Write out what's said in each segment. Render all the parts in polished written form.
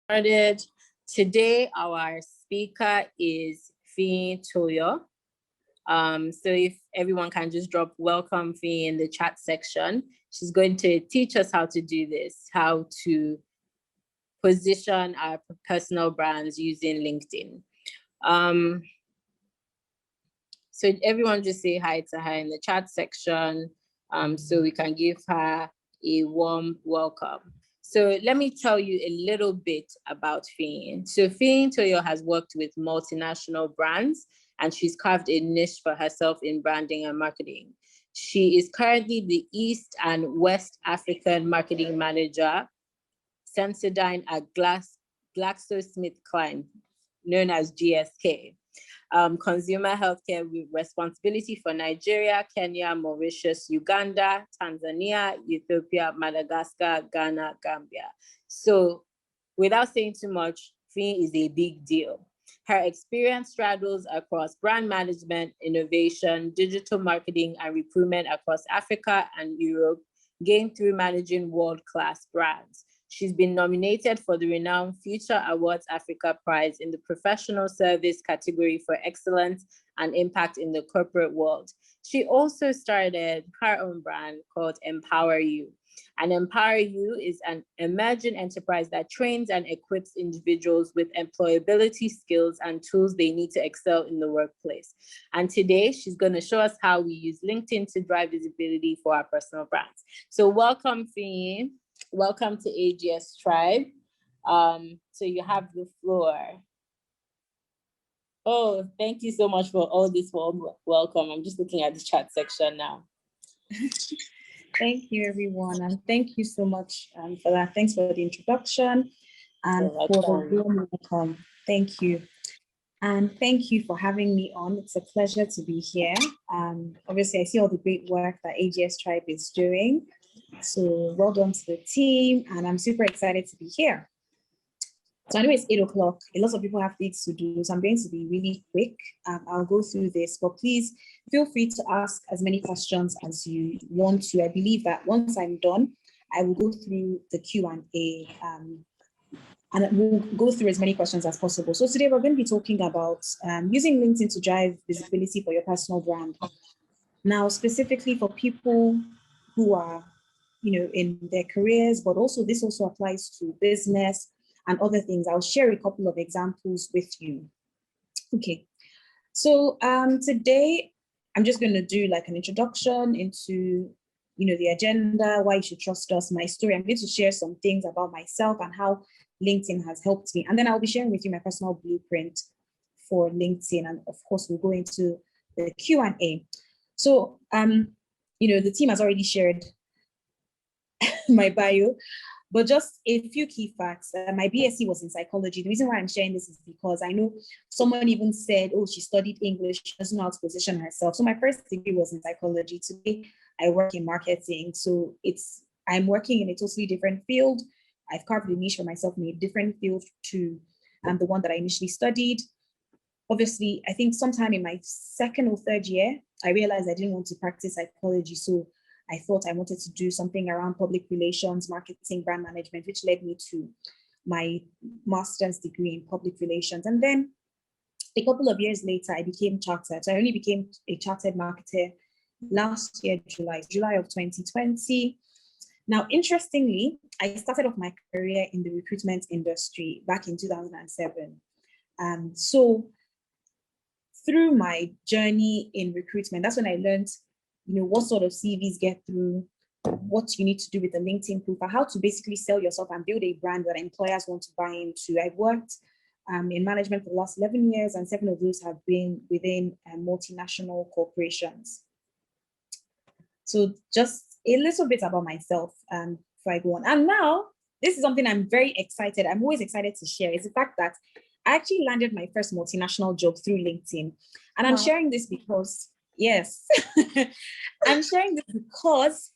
Started. Today, our speaker is Fiyin Toyo. So if everyone can just drop welcome Fiyin in the chat section, she's going to teach us how to do this, how to position our personal brands using LinkedIn. So everyone just say hi to her in the chat section so we can give her a warm welcome. So let me tell you a little bit about Fiyin. So Fiyin Toyo has worked with multinational brands and she's carved a niche for herself in branding and marketing. She is currently the East and West African Marketing Manager, Sensodyne at GlaxoSmithKline, known as GSK. Consumer healthcare with responsibility for Nigeria, Kenya, Mauritius, Uganda, Tanzania, Ethiopia, Madagascar, Ghana, Gambia. So without saying too much, Fiyin is a big deal. Her experience straddles across brand management, innovation, digital marketing, and recruitment across Africa and Europe, gained through managing world-class brands. She's been nominated for the renowned Future Awards Africa Prize in the Professional Service category for excellence and impact in the corporate world. She also started her own brand called Empower You. And Empower You is an emerging enterprise that trains and equips individuals with employability skills and tools they need to excel in the workplace. And today, she's going to show us how we use LinkedIn to drive visibility for our personal brands. So welcome, Fiyin. Welcome to AGS Tribe. So you have the floor. Oh, thank you so much for all this warm welcome. I'm just looking at the chat section now. Thank you, everyone. And thank you so much for that. Thanks for the introduction and for the warm welcome. Thank you. And thank you for having me on. It's a pleasure to be here. Obviously, I see all the great work that AGS Tribe is doing. So well done to the team, and I'm super excited to be here. So I know it's 8 o'clock. A lot of people have things to do, so I'm going to be really quick. I'll go through this, but please feel free to ask as many questions as you want to. I believe that once I'm done, I will go through the Q&A and we'll go through as many questions as possible. So today we're going to be talking about using LinkedIn to drive visibility for your personal brand. Now, specifically for people who are in their careers, but also this also applies to business and other things. I'll share a couple of examples with you. Okay, so today I'm just going to do like an introduction into the agenda, why you should trust us, my story. I'm going to share some things about myself and how LinkedIn has helped me. And then I'll be sharing with you my personal blueprint for LinkedIn. And of course, we'll go into the Q&A. So, the team has already shared my bio, but just a few key facts. My BSc was in psychology. The reason why I'm sharing this is because I know someone even said, oh, she studied English, she doesn't know how to position herself. So my first degree was in psychology. Today, I work in marketing. So I'm working in a totally different field. I've carved a niche for myself in a different field to the one that I initially studied. Obviously, I think sometime in my second or third year, I realized I didn't want to practice psychology. So I thought I wanted to do something around public relations, marketing, brand management, which led me to my master's degree in public relations. And then a couple of years later, I became chartered. So I only became a chartered marketer last year, July of 2020. Now, interestingly, I started off my career in the recruitment industry back in 2007. So through my journey in recruitment, that's when I learned what sort of CVs get through, what you need to do with the LinkedIn profile, how to basically sell yourself and build a brand that employers want to buy into. I've worked in management for the last 11 years, and 7 of those have been within multinational corporations. So just a little bit about myself before I go on. And now, this is something I'm very excited. I'm always excited to share, is the fact that I actually landed my first multinational job through LinkedIn. And I'm sharing this because, yes, I'm sharing this because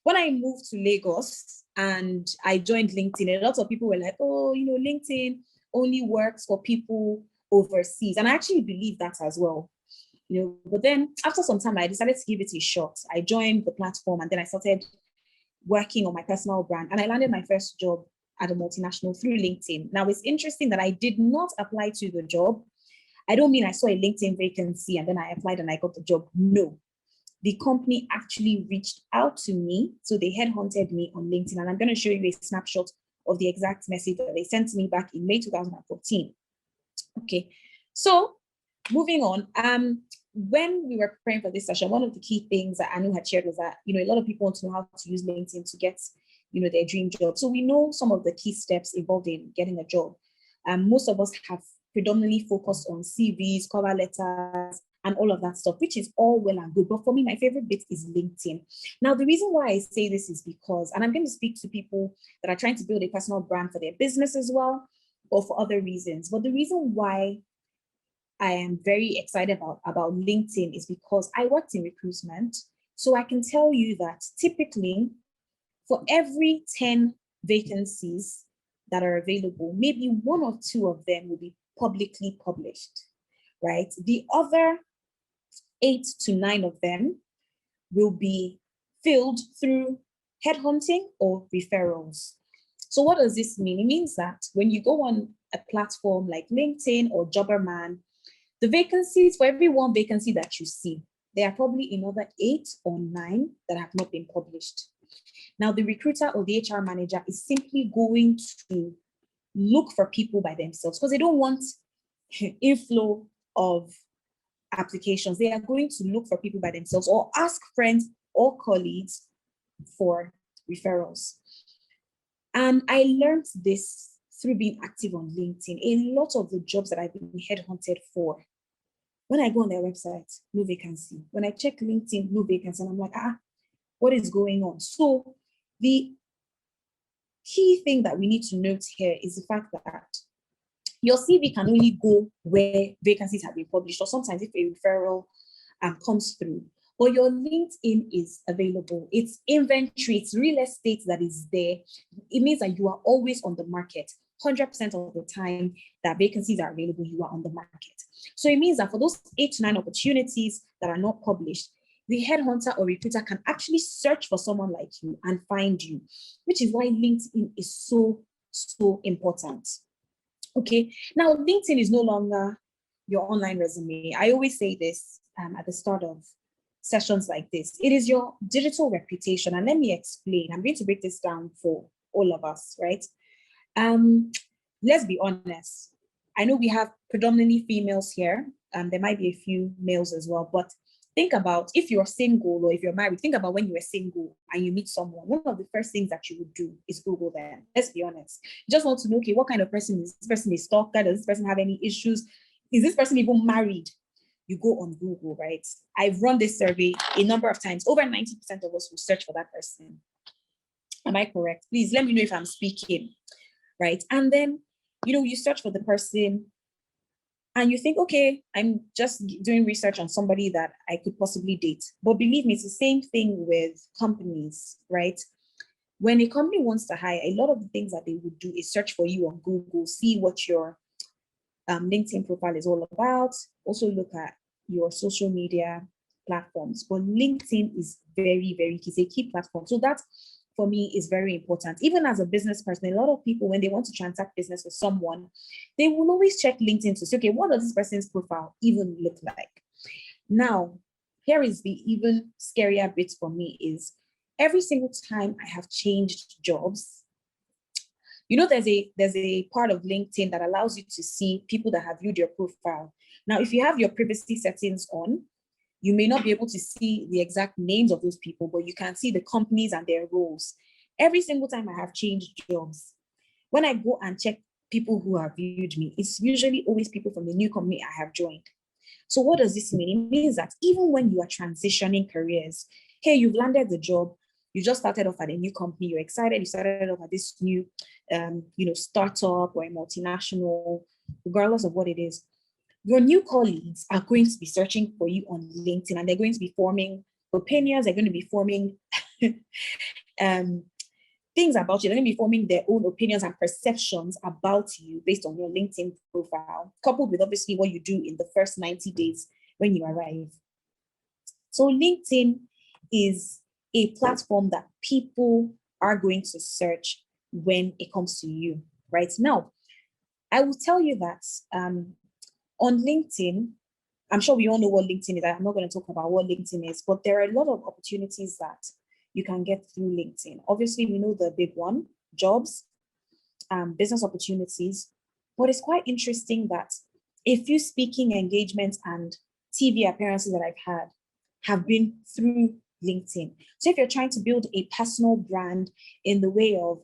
when I moved to Lagos and I joined LinkedIn, a lot of people were like, oh, LinkedIn only works for people overseas. And I actually believe that as well. But then after some time, I decided to give it a shot. I joined the platform and then I started working on my personal brand, and I landed my first job at a multinational through LinkedIn. Now, it's interesting that I did not apply to the job. I don't mean I saw a LinkedIn vacancy and then I applied and I got the job. No, the company actually reached out to me. So they headhunted me on LinkedIn. And I'm going to show you a snapshot of the exact message that they sent to me back in May 2014. Okay, so moving on. When we were preparing for this session, one of the key things that Anu had shared was that, a lot of people want to know how to use LinkedIn to get, their dream job. So we know some of the key steps involved in getting a job. Most of us have predominantly focused on CVs, cover letters, and all of that stuff, which is all well and good. But for me, my favorite bit is LinkedIn. Now, the reason why I say this is because, and I'm going to speak to people that are trying to build a personal brand for their business as well, or for other reasons. But the reason why I am very excited about LinkedIn is because I worked in recruitment. So I can tell you that typically for every 10 vacancies that are available, maybe 1 or 2 of them will be publicly published, right? The other 8 to 9 of them will be filled through headhunting or referrals. So what does this mean? It means that when you go on a platform like LinkedIn or Jobberman, the vacancies, for every 1 vacancy that you see, there are probably another 8 or 9 that have not been published. Now, the recruiter or the HR manager is simply going to look for people by themselves because they don't want inflow of applications. They are going to look for people by themselves or ask friends or colleagues for referrals. And I learned this through being active on LinkedIn. A lot of the jobs that I've been headhunted for, when I go on their website, no vacancy. When I check LinkedIn, no vacancy. And I'm like, what is going on? So the key thing that we need to note here is the fact that your CV can only go where vacancies have been published, or sometimes if a referral comes through. But your LinkedIn is available. It's inventory, it's real estate that is there. It means that you are always on the market. 100% of the time that vacancies are available, you are on the market. So it means that for those 8 to 9 opportunities that are not published, the headhunter or recruiter can actually search for someone like you and find you, which is why LinkedIn is so, so important. Okay, now LinkedIn is no longer your online resume. I always say this at the start of sessions like this. It is your digital reputation. And let me explain. I'm going to break this down for all of us, right? Let's be honest. I know we have predominantly females here. There might be a few males as well, but think about if you're single or if you're married, think about when you were single and you meet someone. One of the first things that you would do is Google them. Let's be honest. You just want to know, okay, what kind of person is this person? A stalker? Does this person have any issues? Is this person even married? You go on Google, right? I've run this survey a number of times. Over 90% of us will search for that person. Am I correct? Please let me know if I'm speaking, right? And then, you search for the person and you think, okay, I'm just doing research on somebody that I could possibly date. But believe me, it's the same thing with companies, right? When a company wants to hire, a lot of the things that they would do is search for you on Google, see what your LinkedIn profile is all about. Also look at your social media platforms. But LinkedIn is very, very key. It's a key platform. So that, for me, is very important. Even as a business person, a lot of people, when they want to transact business with someone, they will always check LinkedIn to say, okay, what does this person's profile even look like? Now, here is the even scarier bit for me is every single time I have changed jobs, there's a part of LinkedIn that allows you to see people that have viewed your profile. Now, if you have your privacy settings on, you may not be able to see the exact names of those people, but you can see the companies and their roles. Every single time I have changed jobs, when I go and check people who have viewed me, it's usually always people from the new company I have joined. So what does this mean? It means that even when you are transitioning careers, hey, you've landed the job, you just started off at a new company, you're excited, you started off at this new, startup or a multinational, regardless of what it is, your new colleagues are going to be searching for you on LinkedIn and they're going to be forming opinions, they're going to be forming things about you, they're going to be forming their own opinions and perceptions about you based on your LinkedIn profile, coupled with obviously what you do in the first 90 days when you arrive. So LinkedIn is a platform that people are going to search when it comes to you. Right now, I will tell you that on LinkedIn, I'm sure we all know what LinkedIn is. I'm not going to talk about what LinkedIn is, but there are a lot of opportunities that you can get through LinkedIn. Obviously, we know the big one, jobs, business opportunities, but it's quite interesting that a few speaking engagements and TV appearances that I've had have been through LinkedIn. So if you're trying to build a personal brand in the way of,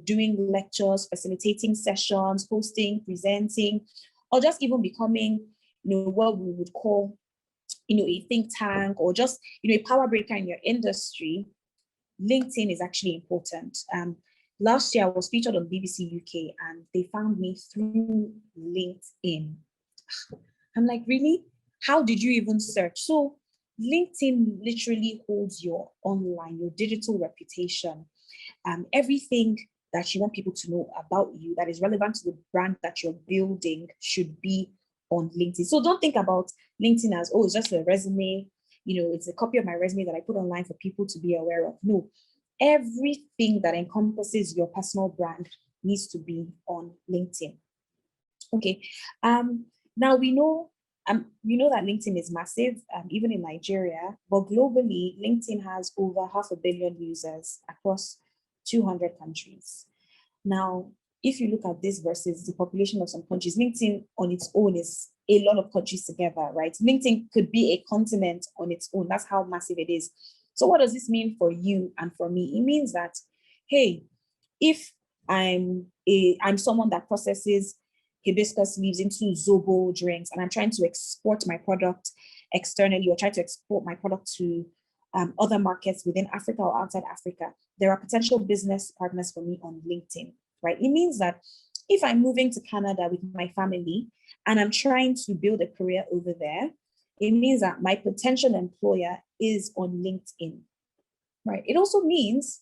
doing lectures, facilitating sessions, hosting, presenting, or just even becoming, what we would call, a think tank, or just, a power breaker in your industry, LinkedIn is actually important. Last year, I was featured on BBC UK and they found me through LinkedIn. I'm like, really? How did you even search? So LinkedIn literally holds your online, your digital reputation, everything that you want people to know about you that is relevant to the brand that you're building should be on LinkedIn. So don't think about LinkedIn as, it's just a resume, it's a copy of my resume that I put online for people to be aware of. No, everything that encompasses your personal brand needs to be on LinkedIn. Okay. Now we know that LinkedIn is massive, even in Nigeria, but globally, LinkedIn has over 500 million users across 200 countries. Now, if you look at this versus the population of some countries, LinkedIn on its own is a lot of countries together, right? LinkedIn could be a continent on its own. That's how massive it is. So what does this mean for you and for me? It means that, hey, if I'm someone that processes hibiscus leaves into Zobo drinks and I'm trying to export my product externally or try to export my product to other markets within Africa or outside Africa, there are potential business partners for me on LinkedIn, right? It means that if I'm moving to Canada with my family and I'm trying to build a career over there, it means that my potential employer is on LinkedIn, right? It also means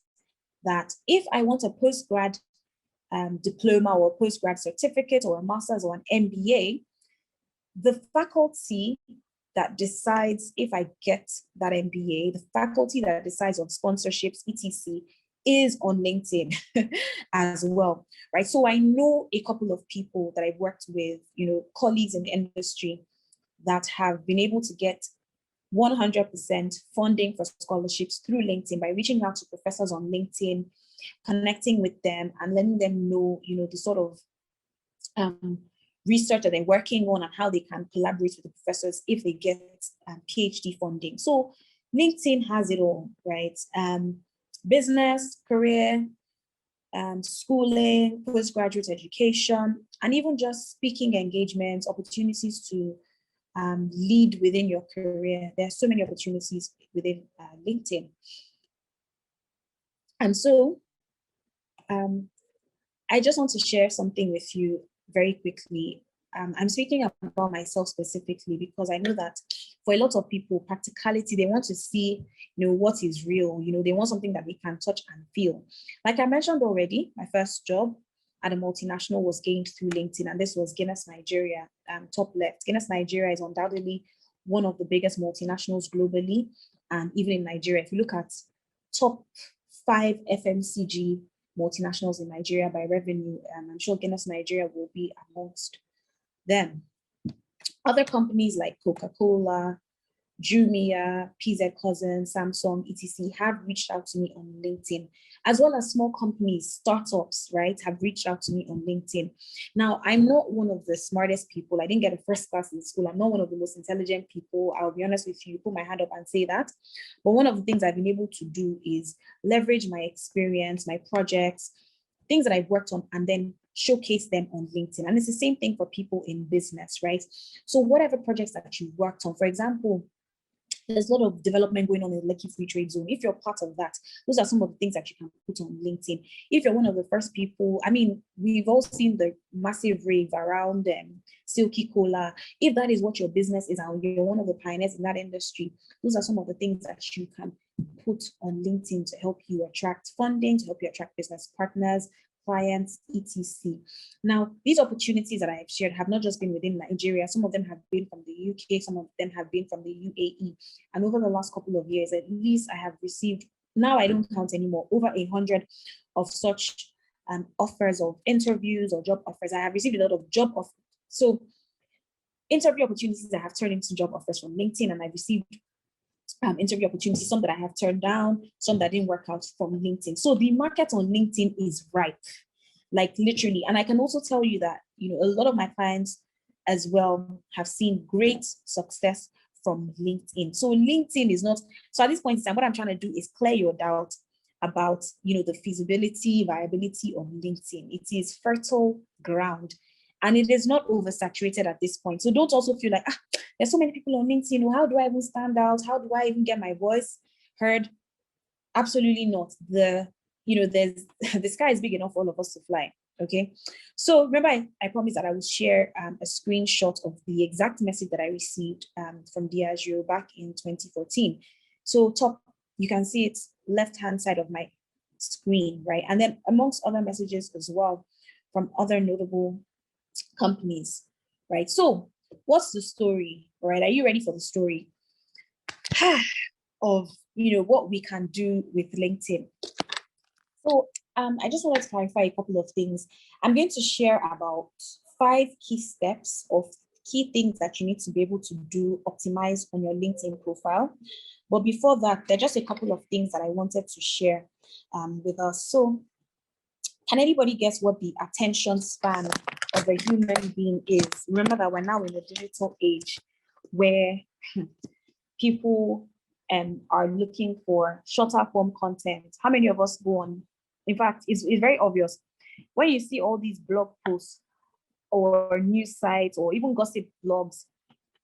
that if I want a postgrad diploma or postgrad certificate or a master's or an MBA, the faculty that decides if I get that MBA, the faculty that decides on sponsorships, etc., is on LinkedIn as well, right? So I know a couple of people that I've worked with, colleagues in the industry that have been able to get 100% funding for scholarships through LinkedIn by reaching out to professors on LinkedIn, connecting with them and letting them know, the sort of research that they're working on and how they can collaborate with the professors if they get PhD funding. So LinkedIn has it all, right? Business, career, schooling, postgraduate education, and even just speaking engagements, opportunities to lead within your career. There are so many opportunities within LinkedIn. And so I just want to share something with you very quickly. I'm speaking about myself specifically because I know that for a lot of people, practicality, they want to see, what is real. They want something that they can touch and feel. Like I mentioned already, my first job at a multinational was gained through LinkedIn, and this was Guinness Nigeria, top left. Guinness Nigeria is undoubtedly one of the biggest multinationals globally, and even in Nigeria. If you look at top 5 FMCG multinationals in Nigeria by revenue, I'm sure Guinness Nigeria will be amongst them. Other companies like Coca-Cola, Jumia, PZ Cousins, Samsung, etc. have reached out to me on LinkedIn, as well as small companies, startups, right, have reached out to me on LinkedIn. Now, I'm not one of the smartest people. I didn't get a first class in school. I'm not one of the most intelligent people. I'll be honest with you, put my hand up and say that. But one of the things I've been able to do is leverage my experience, my projects, things that I've worked on, and then showcase them on LinkedIn. And it's the same thing for people in business, right? So whatever projects that you worked on, for example, there's a lot of development going on in the Lekki Free Trade Zone. If you're part of that, those are some of the things that you can put on LinkedIn. If you're one of the first people, we've all seen the massive rave around Silky Cola. If that is what your business is and you're one of the pioneers in that industry, those are some of the things that you can put on LinkedIn to help you attract funding, to help you attract business partners, clients, etc. Now, these opportunities that I have shared have not just been within Nigeria. Some of them have been from the UK, some of them have been from the UAE. And over the last couple of years, at least I have received, now I don't count anymore, over 100 of such offers of interviews or job offers. I have received a lot of job offers. So interview opportunities that have turned into job offers from LinkedIn, and I've received interview opportunities, some that I have turned down, some that didn't work out from LinkedIn. So the market on LinkedIn is ripe, like literally. And I can also tell you that, a lot of my clients as well have seen great success from LinkedIn. So LinkedIn is not, so at this point in time, what I'm trying to do is clear your doubt about, the feasibility, viability of LinkedIn. It is fertile ground. And it is not oversaturated at this point. So don't also feel like, there's so many people on LinkedIn. How do I even stand out? How do I even get my voice heard? Absolutely not. There's the sky is big enough for all of us to fly. Okay. So remember, I promised that I would share a screenshot of the exact message that I received from Diageo back in 2014. So top, you can see it's left-hand side of my screen, right? And then amongst other messages as well from other notable companies, right? So what's the story, right? Are you ready for the story of, what we can do with LinkedIn? So I just wanted to clarify a couple of things. I'm going to share about 5 key steps of key things that you need to be able to do, optimize on your LinkedIn profile. But before that, there are just a couple of things that I wanted to share with us. So can anybody guess what the attention span of a human being is? Remember that we're now in a digital age where people are looking for shorter form content. How many of us go on? In fact, it's very obvious. When you see all these blog posts or news sites or even gossip blogs,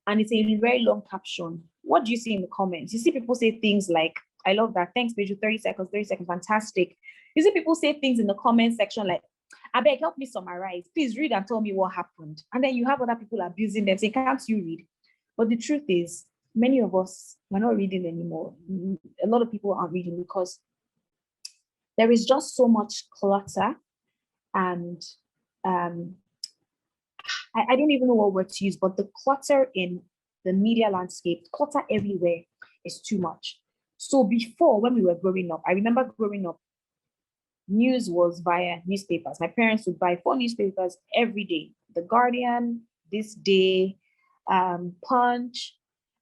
and it's a very long caption, what do you see in the comments? You see people say things like, I love that. Thanks, Beju. 30 seconds, fantastic. You see people say things in the comment section like, I beg, help me summarize. Please read and tell me what happened. And then you have other people abusing them, saying, can't you read? But the truth is, many of us, we're not reading anymore. A lot of people aren't reading because there is just so much clutter. And I don't even know what word to use, but the clutter in the media landscape, clutter everywhere is too much. So before, when we were growing up, I remember growing up, news was via newspapers. My parents would buy 4 newspapers every day. The Guardian, This Day, Punch,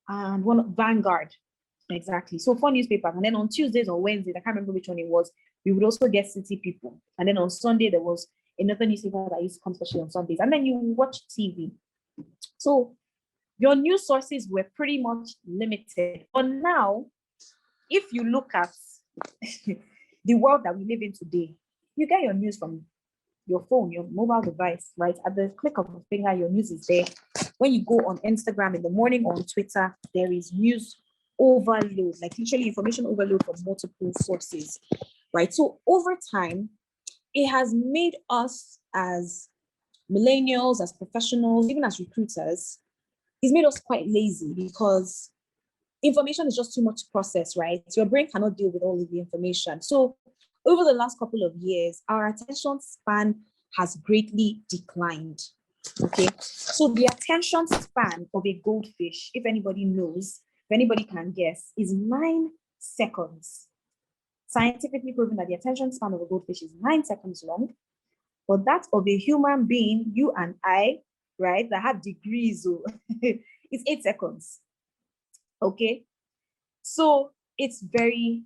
and one Vanguard. Exactly. So 4 newspapers. And then on Tuesdays or Wednesdays, I can't remember which one it was, we would also get City People. And then on Sunday, there was another newspaper that used to come especially on Sundays. And then you watch TV. So your news sources were pretty much limited. But now, if you look at the world that we live in today, you get your news from your phone, your mobile device, right? At the click of a finger, your news is there. When you go on Instagram in the morning or on Twitter, there is news overload, like literally information overload from multiple sources, right? So over time, it has made us as millennials, as professionals, even as recruiters, it's made us quite lazy because information is just too much to process, right? Your brain cannot deal with all of the information. So over the last couple of years, our attention span has greatly declined, okay? So the attention span of a goldfish, if anybody knows, if anybody can guess, is 9 seconds. Scientifically proven that the attention span of a goldfish is 9 seconds long, but that of a human being, you and I, right, that have degrees, is 8 seconds. Okay, so it's very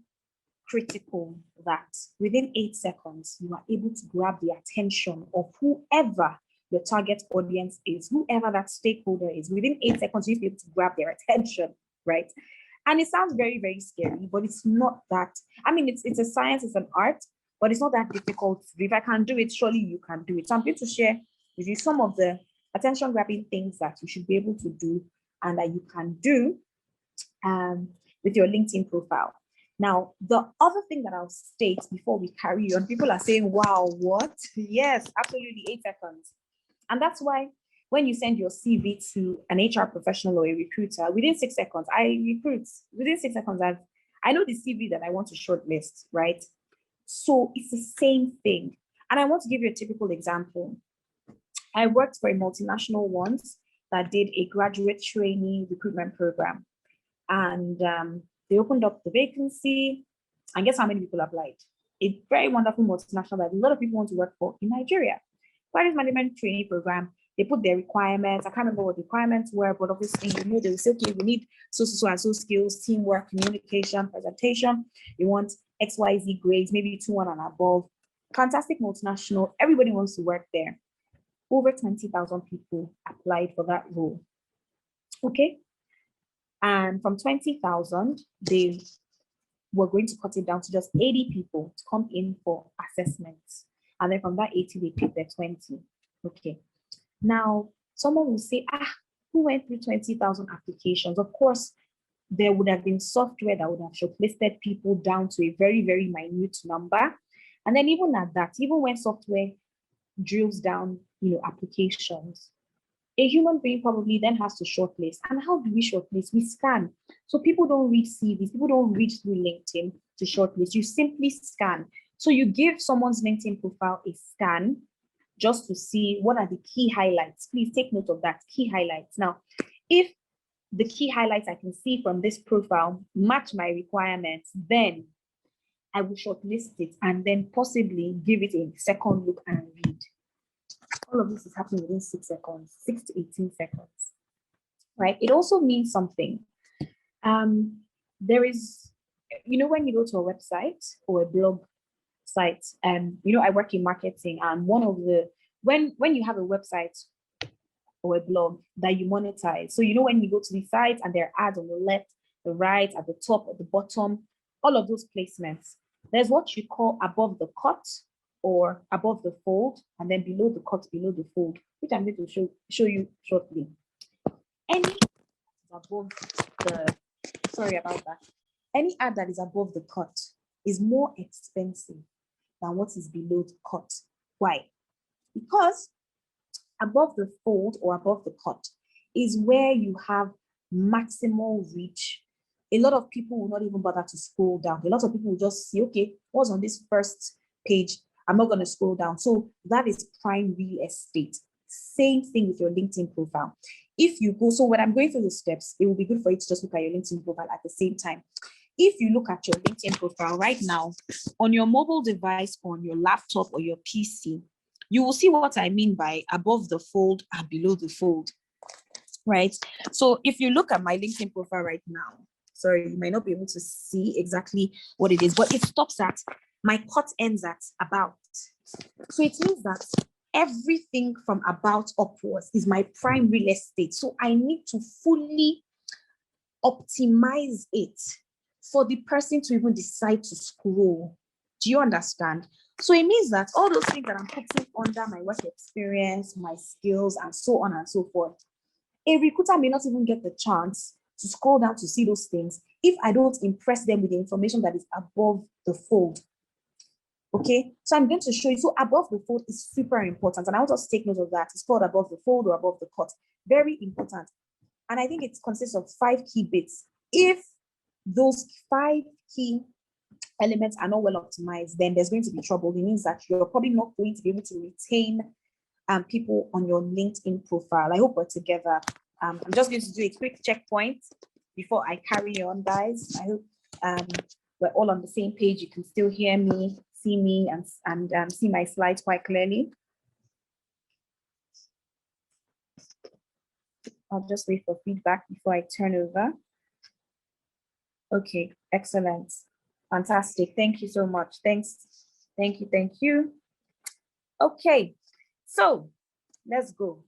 critical that within 8 seconds, you are able to grab the attention of whoever your target audience is, whoever that stakeholder is. Within 8 seconds, you need to be able to grab their attention, right? And it sounds very, very scary, but it's not that. I mean, it's a science, it's an art, but it's not that difficult. If I can do it, surely you can do it. So I'm going to share with you some of the attention grabbing things that you should be able to do and that you can do with your LinkedIn profile. Now, the other thing that I'll state before we carry on, people are saying, wow, what? Yes, absolutely, 8 seconds. And that's why when you send your CV to an HR professional or a recruiter, within 6 seconds, I recruit. Within 6 seconds, I know the CV that I want to shortlist, right? So it's the same thing. And I want to give you a typical example. I worked for a multinational once that did a graduate trainee recruitment program. And they opened up the vacancy, and guess how many people applied? a very wonderful multinational that a lot of people want to work for in Nigeria. Project management training program, they put their requirements. I can't remember what the requirements were, but obviously, they will say, okay, we need so and so skills, teamwork, communication, presentation. You want XYZ grades, maybe 2-1 and above. Fantastic multinational. Everybody wants to work there. Over 20,000 people applied for that role. Okay. And from 20,000, they were going to cut it down to just 80 people to come in for assessments. And then from that 80, they picked the 20. Okay. Now, someone will say, who went through 20,000 applications? Of course, there would have been software that would have shortlisted people down to a very, very minute number. And then even at that, even when software drills down, applications, a human being probably then has to shortlist. And how do we shortlist? We scan. So people don't read CVs, people don't read through LinkedIn to shortlist. You simply scan. So you give someone's LinkedIn profile a scan just to see what are the key highlights. Please take note of that, key highlights. Now, if the key highlights I can see from this profile match my requirements, then I will shortlist it and then possibly give it a second look and read. All of this is happening within 6 seconds, 6 to 18 seconds, right? It also means something. There is, when you go to a website or a blog site, and I work in marketing, and one of the, when you have a website or a blog that you monetize, so when you go to the site and there are ads on the left, the right, at the top, at the bottom, all of those placements, there's what you call above the cut or above the fold, and then below the cut, below the fold, which I'm going to show you shortly. Any above the, sorry about that, any ad that is above the cut is more expensive than what is below the cut. Why? Because above the fold or above the cut is where you have maximal reach. A lot of people will not even bother to scroll down. A lot of people will just see, okay, what's on this first page? I'm not going to scroll down. So that is prime real estate. Same thing with your LinkedIn profile. If you go, so when I'm going through the steps, it will be good for you to just look at your LinkedIn profile at the same time. If you look at your LinkedIn profile right now, on your mobile device, on your laptop or your PC, you will see what I mean by above the fold and below the fold, right? So if you look at my LinkedIn profile right now, sorry, you might not be able to see exactly what it is, but it stops at, my cut ends at about. So it means that everything from about upwards is my prime real estate. So I need to fully optimize it for the person to even decide to scroll. Do you understand? So it means that all those things that I'm putting under my work experience, my skills, and so on and so forth, a recruiter may not even get the chance to scroll down to see those things if I don't impress them with the information that is above the fold. Okay, so I'm going to show you. So above the fold is super important, and I want us to take note of that. It's called above the fold or above the cut. Very important. And I think it consists of 5 key bits. If those 5 key elements are not well optimized, then there's going to be trouble. It means that you're probably not going to be able to retain people on your LinkedIn profile. I hope we're together. I'm just going to do a quick checkpoint before I carry on, guys. I hope we're all on the same page. You can still hear me, see me, and see my slides quite clearly. I'll just wait for feedback before I turn over. Okay, excellent. Fantastic. Thank you so much. Thanks. Thank you. Thank you. Okay, so let's go.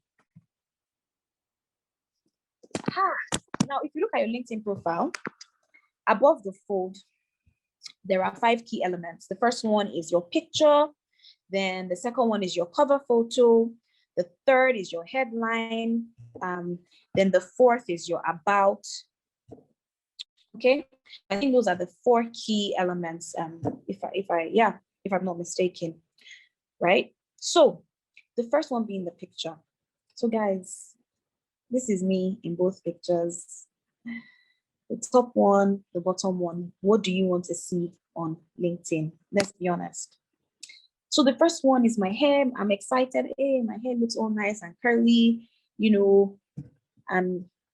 Now, if you look at your LinkedIn profile, above the fold, there are 5 key elements. The first one is your picture. Then the second one is your cover photo. The third is your headline. Then the fourth is your about. Okay, I think those are the 4 key elements. If I'm not mistaken, right? So the first one being the picture. So guys, this is me in both pictures. The top one, the bottom one. What do you want to see on LinkedIn? Let's be honest. So the first one is my hair. I'm excited. Hey, my hair looks all nice and curly,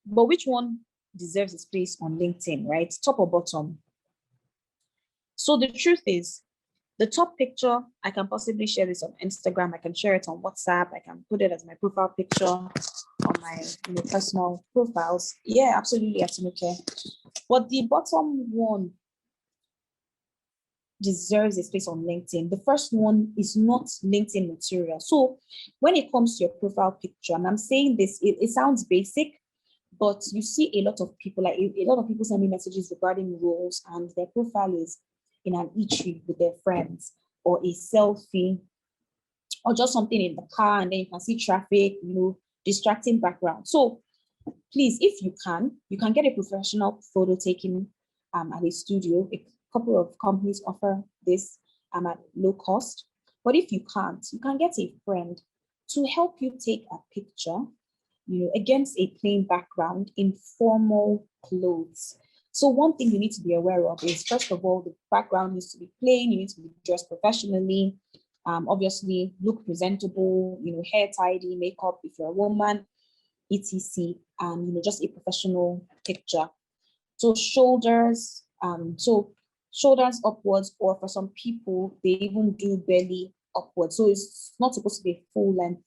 but which one deserves its place on LinkedIn, right? Top or bottom? So the truth is, The top picture, I can possibly share this on Instagram. I can share it on WhatsApp. I can put it as my profile picture on my personal profiles. Yeah, absolutely, okay. But the bottom one deserves a space on LinkedIn. The first one is not LinkedIn material. So when it comes to your profile picture, and I'm saying this, it sounds basic, but you see a lot of people, like a lot of people send me messages regarding roles, and their profile is in an eatery with their friends, or a selfie, or just something in the car, and then you can see traffic, distracting background. So please, if you can get a professional photo taken at a studio. A couple of companies offer this at low cost. But if you can't, you can get a friend to help you take a picture, against a plain background in formal clothes. So one thing you need to be aware of is, first of all, the background needs to be plain. You need to be dressed professionally. Obviously, look presentable, hair tidy, makeup if you're a woman, etc. And just a professional picture. So shoulders upwards, or for some people, they even do belly upwards. So it's not supposed to be a full length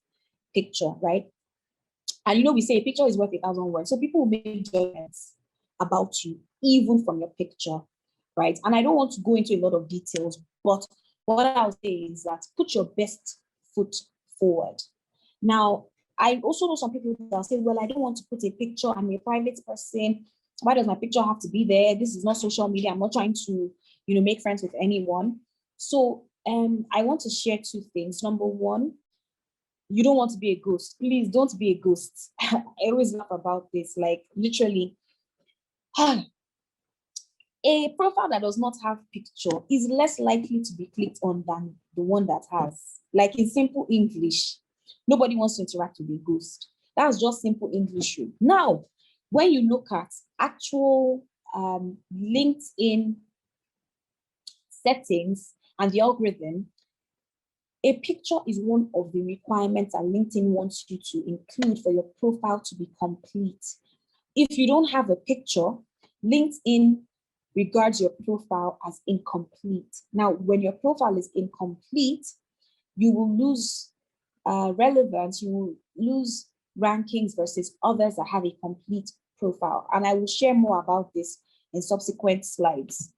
picture, right? And we say a picture is worth 1,000 words. So people will make judgments about you, even from your picture, right? And I don't want to go into a lot of details, but what I'll say is that put your best foot forward. Now, I also know some people that say, well, I don't want to put a picture. I'm a private person. Why does my picture have to be there? This is not social media. I'm not trying to, make friends with anyone. So I want to share two things. Number one, you don't want to be a ghost. Please don't be a ghost. I always laugh about this. Like, literally, a profile that does not have picture is less likely to be clicked on than the one that has. Like, in simple English, nobody wants to interact with a ghost. That's just simple English. Now, when you look at actual LinkedIn settings and the algorithm, a picture is one of the requirements that LinkedIn wants you to include for your profile to be complete. If you don't have a picture, LinkedIn regards your profile as incomplete. Now, when your profile is incomplete, you will lose relevance, you will lose rankings versus others that have a complete profile. And I will share more about this in subsequent slides.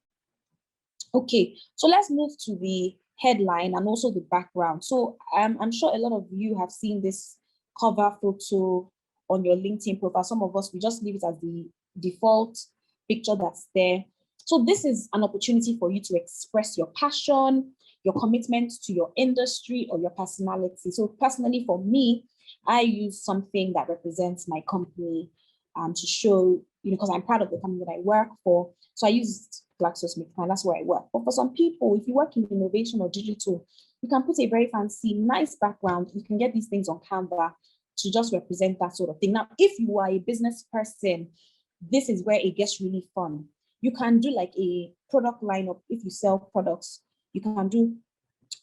Okay, so let's move to the headline and also the background. So I'm sure a lot of you have seen this cover photo on your LinkedIn profile. Some of us, we just leave it as the default picture that's there. So this is an opportunity for you to express your passion, your commitment to your industry, or your personality. So personally, for me, I use something that represents my company to show, because I'm proud of the company that I work for. So I use GlaxoSmithKline, that's where I work. But for some people, if you work in innovation or digital, you can put a very fancy, nice background. You can get these things on Canva to just represent that sort of thing. Now, if you are a business person, this is where it gets really fun. You can do like a product lineup. If you sell products, you can do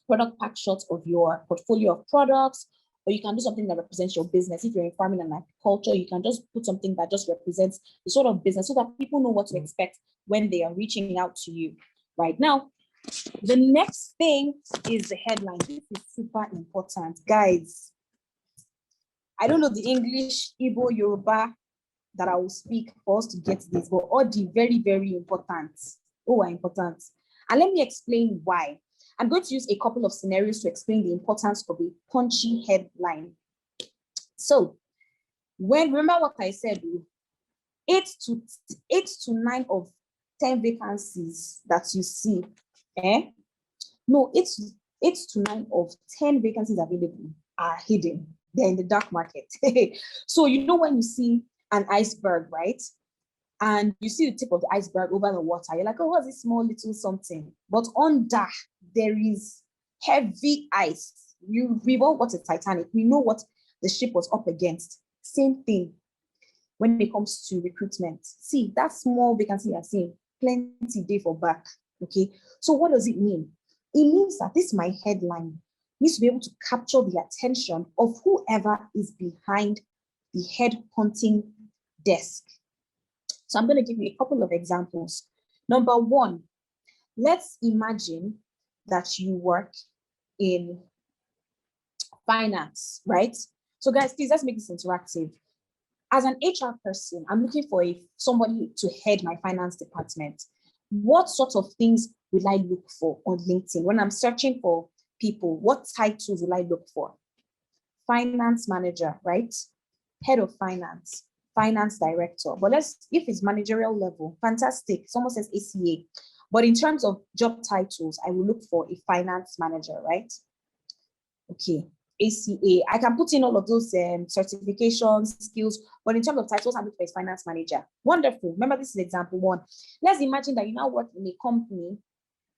product pack shots of your portfolio of products, or you can do something that represents your business. If you're in farming and agriculture, you can just put something that just represents the sort of business so that people know what to expect when they are reaching out to you. Right now, the next thing is the headline. This is super important, guys. I don't know the English, Igbo, Yoruba that I will speak for us to get this, but all the very, very important. Oh, are important. And let me explain why. I'm going to use a couple of scenarios to explain the importance of a punchy headline. So, remember what I said, 8 to 9 of 10 vacancies that you see, no, 8 to 9 of 10 vacancies available are hidden. They're in the dark market. So, when you see an iceberg, right? And you see the tip of the iceberg over the water, you're like, oh, what's this small little something? But under, there is heavy ice. We've all watched the Titanic. We know what the ship was up against. Same thing when it comes to recruitment. See, that small vacancy you're seeing, plenty day for back, okay? So what does it mean? It means that this, my headline, needs to be able to capture the attention of whoever is behind the head hunting desk. So I'm going to give you a couple of examples. Number one, let's imagine that you work in finance, right? So guys, please, let's make this interactive. As an HR person, I'm looking for somebody to head my finance department. What sort of things will I look for on LinkedIn? When I'm searching for people, what titles will I look for? Finance manager, right? Head of finance, finance director. But if it's managerial level, fantastic. Someone says ACA. But in terms of job titles, I will look for a finance manager, right? Okay, ACA. I can put in all of those certifications, skills, but in terms of titles, I'm looking for a finance manager. Wonderful. Remember, this is example one. Let's imagine that you now work in a company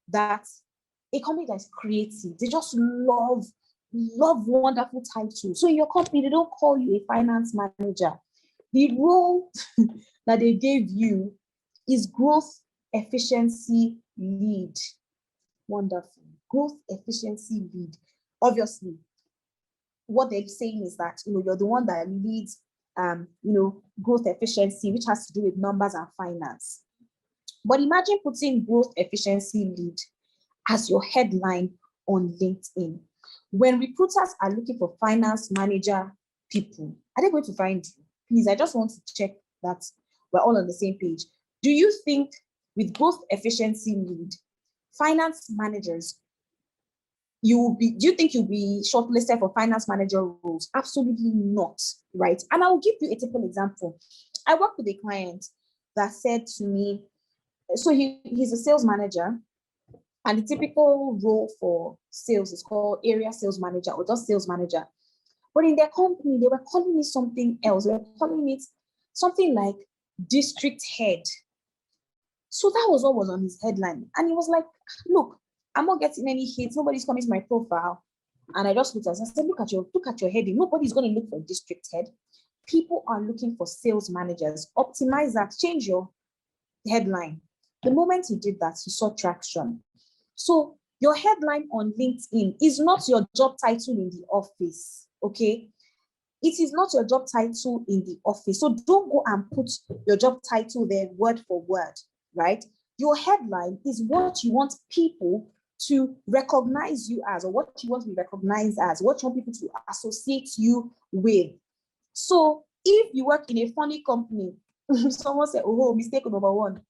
that's creative. They just love wonderful titles. So in your company, they don't call you a finance manager. The role that they gave you is growth efficiency lead. Wonderful. Growth efficiency lead. Obviously, what they're saying is that you're the one that leads growth efficiency, which has to do with numbers and finance. But imagine putting growth efficiency lead as your headline on LinkedIn. When recruiters are looking for finance manager people, are they going to find you? Please, I just want to check that we're all on the same page. Do you think with growth efficiency lead, finance managers, do you think you'll be shortlisted for finance manager roles? Absolutely not, right? And I will give you a typical example. I worked with a client that said to me, so he's a sales manager, and the typical role for sales is called area sales manager or just sales manager. But in their company, they were calling it something else. They were calling it something like district head. So that was what was on his headline. And he was like, look, I'm not getting any hits. Nobody's coming to my profile. And I just looked at it and said, look at your heading. Nobody's going to look for a district head. People are looking for sales managers. Optimize that. Change your headline. The moment he did that, he saw traction. So your headline on LinkedIn is not your job title in the office, okay? It is not your job title in the office. So don't go and put your job title there word for word, right? Your headline is what you want people to recognize you as, or what you want to be recognized as, what you want people to associate you with. So if you work in a funny company, someone said, oh, mistake number one.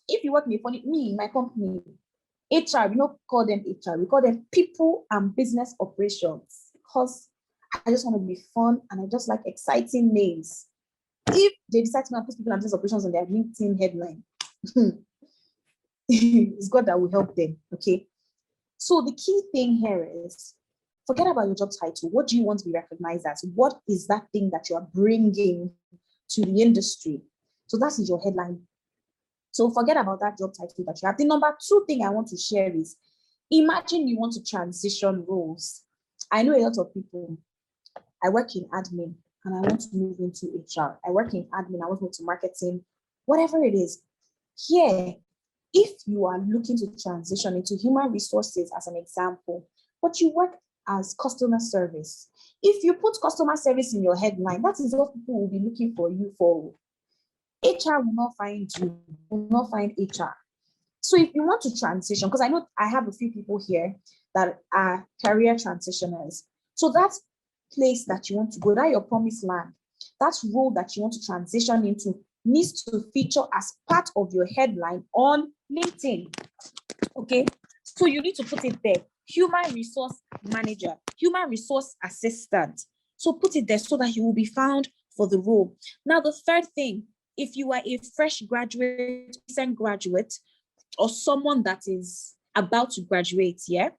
If you work in a funny, my company, HR, we don't call them HR, we call them people and business operations, because I just want to be fun and I just like exciting names. If they decide to put people and business operations on their LinkedIn headline, it's God that will help them, okay? So the key thing here is, forget about your job title. What do you want to be recognized as? What is that thing that you are bringing to the industry? So that is your headline. So forget about that job title that you have. The number two thing I want to share is, imagine you want to transition roles. I know a lot of people, I work in admin and I want to move into HR. I work in admin, I want to move to marketing, whatever it is. Here, if you are looking to transition into human resources as an example, but you work as customer service, if you put customer service in your headline, that is what people will be looking for you for. HR will not find you, will not find HR. So if you want to transition, because I know I have a few people here that are career transitioners. So that place that you want to go, that your promised land, that role that you want to transition into needs to feature as part of your headline on LinkedIn. Okay, so you need to put it there. Human resource manager, human resource assistant. So put it there so that you will be found for the role. Now, the third thing, if you are a fresh graduate, recent graduate, or someone that is about to graduate, yeah?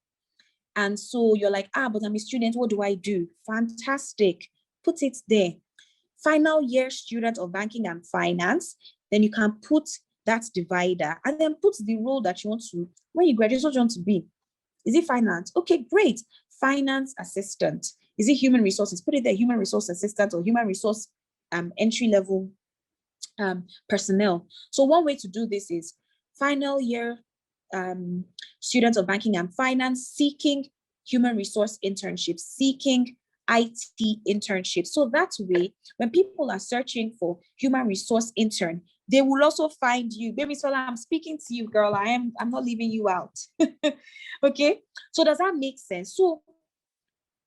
And so you're like, but I'm a student, what do I do? Fantastic, put it there. Final year student of banking and finance, then you can put that divider and then put the role that you want to, when you graduate, what you want to be. Is it finance? Okay, great. Finance assistant. Is it human resources? Put it there, human resource assistant or human resource entry level personnel. So one way to do this is final year students of banking and finance seeking human resource internships, seeking IT internships. So that way, when people are searching for human resource intern, they will also find you. Baby Sola, I'm speaking to you, girl. I'm not leaving you out. Okay. So does that make sense? So,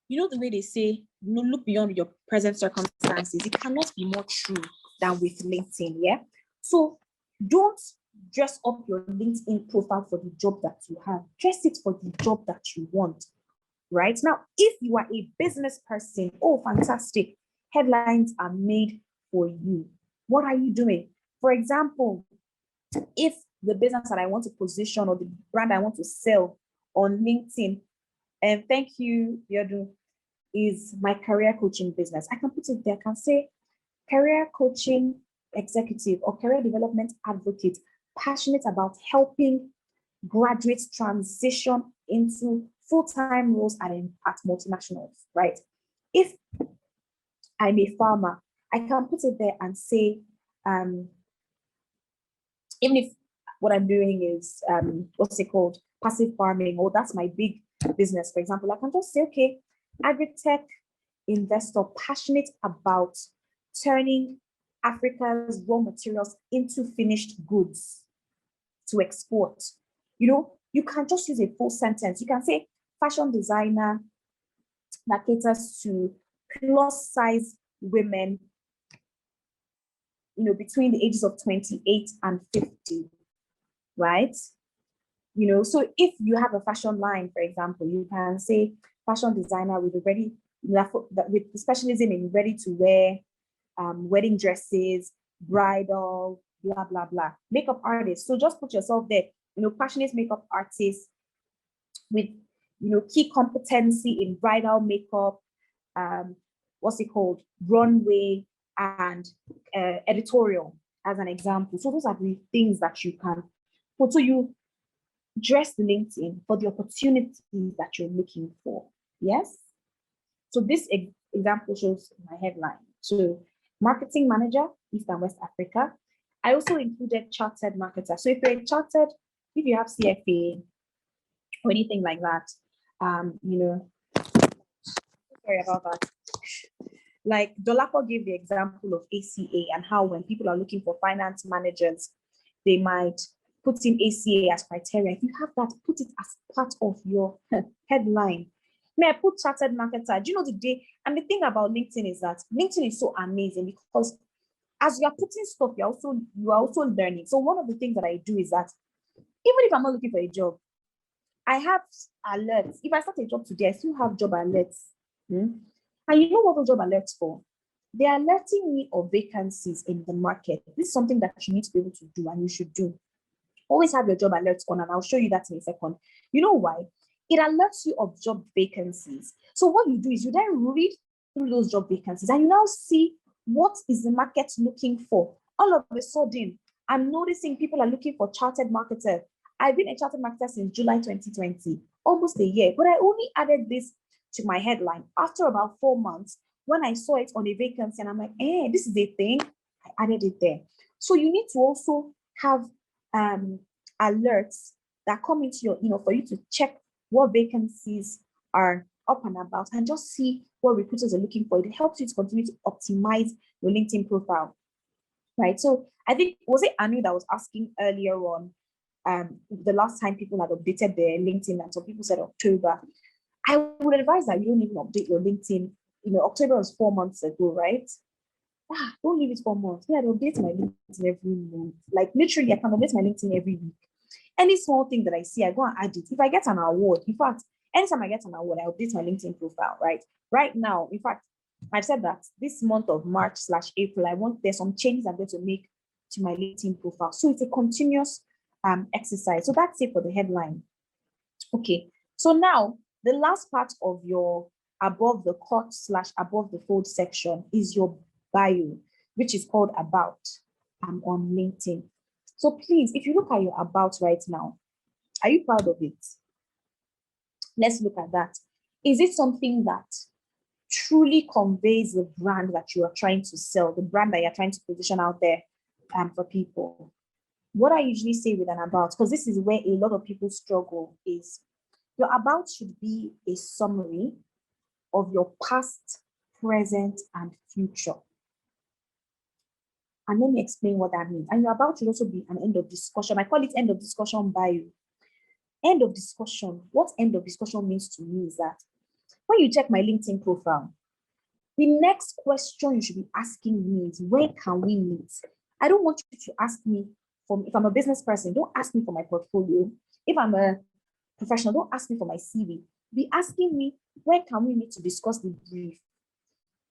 you know, the way they say, look beyond your present circumstances. It cannot be more true than with LinkedIn. Yeah. So don't dress up your LinkedIn profile for the job that you have. Dress it for the job that you want. Right now, if you are a business person, oh, fantastic. Headlines are made for you. What are you doing? For example, if the business that I want to position or the brand I want to sell on LinkedIn, and thank you, Yodu, is my career coaching business. I can put it there. I can say career coaching executive or career development advocate, passionate about helping graduates transition into full-time roles at multinationals, right? If I'm a farmer, I can put it there and say, even if what I'm doing is, what's it called? Passive farming, or that's my big business, for example, I can just say, okay, agri-tech investor passionate about turning Africa's raw materials into finished goods to export. You know, you can just use a full sentence. You can say fashion designer that caters to plus size women, you know, between the ages of 28 and 50, right? You know, so if you have a fashion line, for example, you can say fashion designer with with specialism in ready to wear, wedding dresses, bridal, blah, blah, blah. Makeup artist. So just put yourself there, you know, passionate makeup artist with, you know, key competency in bridal makeup, what's it called? Runway and editorial as an example. So those are the things that you can put. So you dress the LinkedIn for the opportunities that you're looking for. Yes. So this example shows my headline. So marketing manager, East and West Africa. I also included chartered marketer. So if you're a chartered, if you have CFA or anything like that, you know, sorry about that. Like Dolapo gave the example of ACA and how when people are looking for finance managers, they might put in ACA as criteria. If you have that, put it as part of your headline. May I put chartered marketer? Do you know the day? And the thing about LinkedIn is that LinkedIn is so amazing because as you are putting stuff, you are also learning. So one of the things that I do is that even if I'm not looking for a job, I have alerts. If I start a job today, I still have job alerts. And you know what the job alerts for? They are alerting me of vacancies in the market. This is something that you need to be able to do and you should do. Always have your job alerts on, and I'll show you that in a second. You know why? It alerts you of job vacancies. So what you do is you then read through those job vacancies and you now see what is the market looking for. All of a sudden, I'm noticing people are looking for chartered marketer. I've been a chartered marketer since July 2020, almost a year, but I only added this to my headline after about 4 months when I saw it on a vacancy and I'm like, this is a thing. I added it there. So you need to also have alerts that come into your, for you to check what vacancies are up and about and just see what recruiters are looking for. It helps you to continue to optimize your LinkedIn profile, right? So I think, was it Anu that was asking earlier on, the last time people had updated their LinkedIn, and some people said October. I would advise that you don't even update your LinkedIn. October was 4 months ago, right? Don't leave it 4 months. Yeah, I update my LinkedIn every month. Like literally, I can update my LinkedIn every week. Any small thing that I see, I go and add it. If I get an award, in fact, anytime I get an award, I update my LinkedIn profile, right? Right now, in fact, I've said that this month of March/April, there's some changes I'm going to make to my LinkedIn profile. So it's a continuous exercise. So that's it for the headline. Okay, so now the last part of your above the cut/above the fold section is your bio, which is called about on LinkedIn. So please, if you look at your about right now, are you proud of it? Let's look at that. Is it something that truly conveys the brand that you are trying to sell, the brand that you're trying to position out there for people? What I usually say with an about, because this is where a lot of people struggle, is your about should be a summary of your past, present, and future. And let me explain what that means. And you're about to also be an end of discussion. I call it end of discussion bio. End of discussion. What end of discussion means to me is that when you check my LinkedIn profile, the next question you should be asking me is, when can we meet? I don't want you to ask me if I'm a business person, don't ask me for my portfolio. If I'm a professional, don't ask me for my CV. Be asking me, when can we meet to discuss the brief?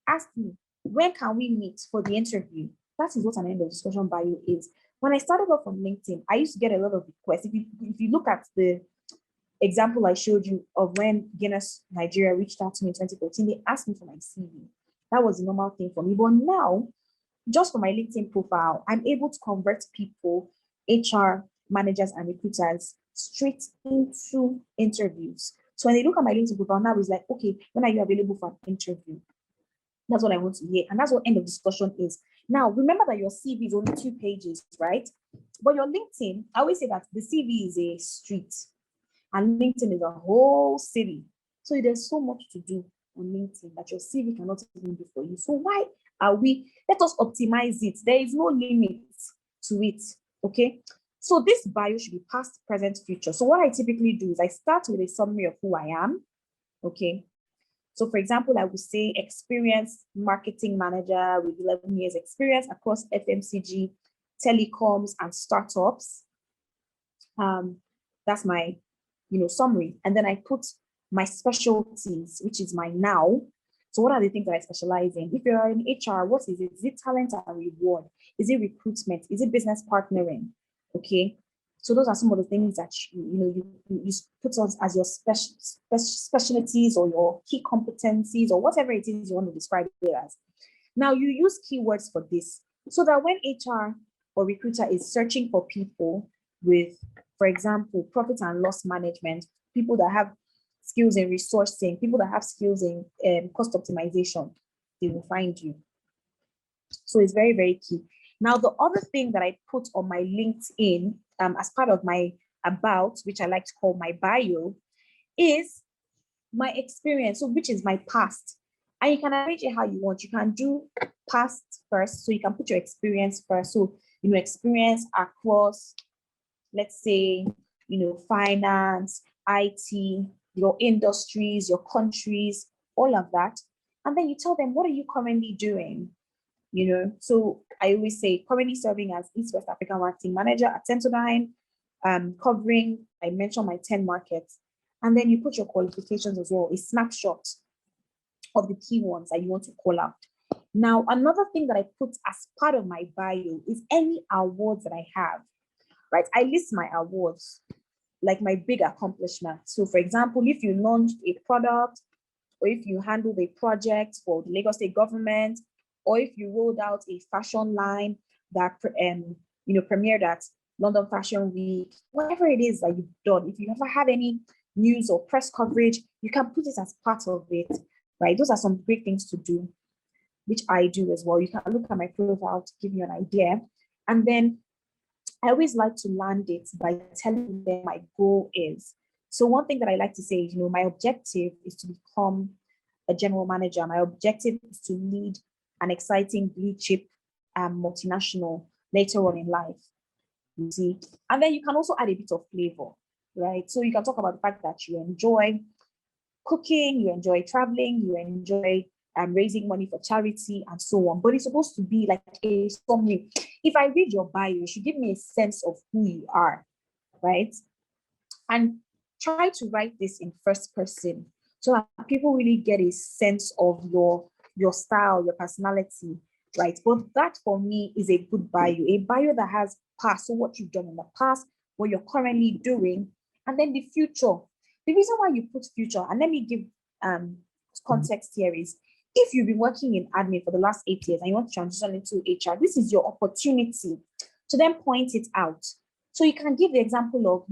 Ask me, when can we meet for the interview? That is what an end of discussion bio is. When I started off on LinkedIn, I used to get a lot of requests. If you look at the example I showed you of when Guinness Nigeria reached out to me in 2014, they asked me for my CV. That was a normal thing for me. But now, just for my LinkedIn profile, I'm able to convert people, HR managers and recruiters, straight into interviews. So when they look at my LinkedIn profile now, it's like, okay, when are you available for an interview? That's what I want to hear. And that's what end of discussion is. Now, remember that your CV is only 2 pages, right? But your LinkedIn, I always say that the CV is a street and LinkedIn is a whole city. So there's so much to do on LinkedIn that your CV cannot even do for you. So why let us optimize it. There is no limit to it, okay? So this bio should be past, present, future. So what I typically do is I start with a summary of who I am, okay? So for example, I would say experienced marketing manager with 11 years experience across FMCG, telecoms, and startups. That's my summary. And then I put my specialties, which is my now. So what are the things that I specialize in? If you're in HR, what is it? Is it talent and reward? Is it recruitment? Is it business partnering? Okay. So those are some of the things that you put on as your specialties or your key competencies or whatever it is you want to describe it as. Now you use keywords for this so that when HR or recruiter is searching for people with, for example, profit and loss management, people that have skills in resourcing, people that have skills in cost optimization, they will find you. So it's very, very key. Now, the other thing that I put on my LinkedIn as part of my about, which I like to call my bio, is my experience, so which is my past. And you can arrange it how you want. You can do past first, so you can put your experience first. So, experience across, let's say, finance, IT, your industries, your countries, all of that. And then you tell them, what are you currently doing? So I always say currently serving as East West African Marketing Manager at Sensodyne, covering, I mentioned my 10 markets. And then you put your qualifications as well, a snapshot of the key ones that you want to call out. Now, another thing that I put as part of my bio is any awards that I have, right? I list my awards, like my big accomplishments. So for example, if you launched a product, or if you handled a project for the Lagos State government, or if you rolled out a fashion line that premiered at London Fashion Week, whatever it is that you've done, if you ever had any news or press coverage, you can put it as part of it, right? Those are some great things to do, which I do as well. You can look at my profile to give you an idea. And then I always like to land it by telling them my goal is. So one thing that I like to say is, my objective is to become a general manager. My objective is to lead an exciting blue chip multinational later on in life, you see. And then you can also add a bit of flavor, right? So you can talk about the fact that you enjoy cooking, you enjoy traveling, you enjoy raising money for charity and so on. But it's supposed to be like a summary. If I read your bio, you should give me a sense of who you are, right? And try to write this in first person so that people really get a sense of your style, your personality, right? But that for me is a good bio, a bio that has past, so what you've done in the past, what you're currently doing, and then the future. The reason why you put future, and let me give context here, is if you've been working in admin for the last 8 years and you want to transition into HR, this is your opportunity to then point it out. So you can give the example of,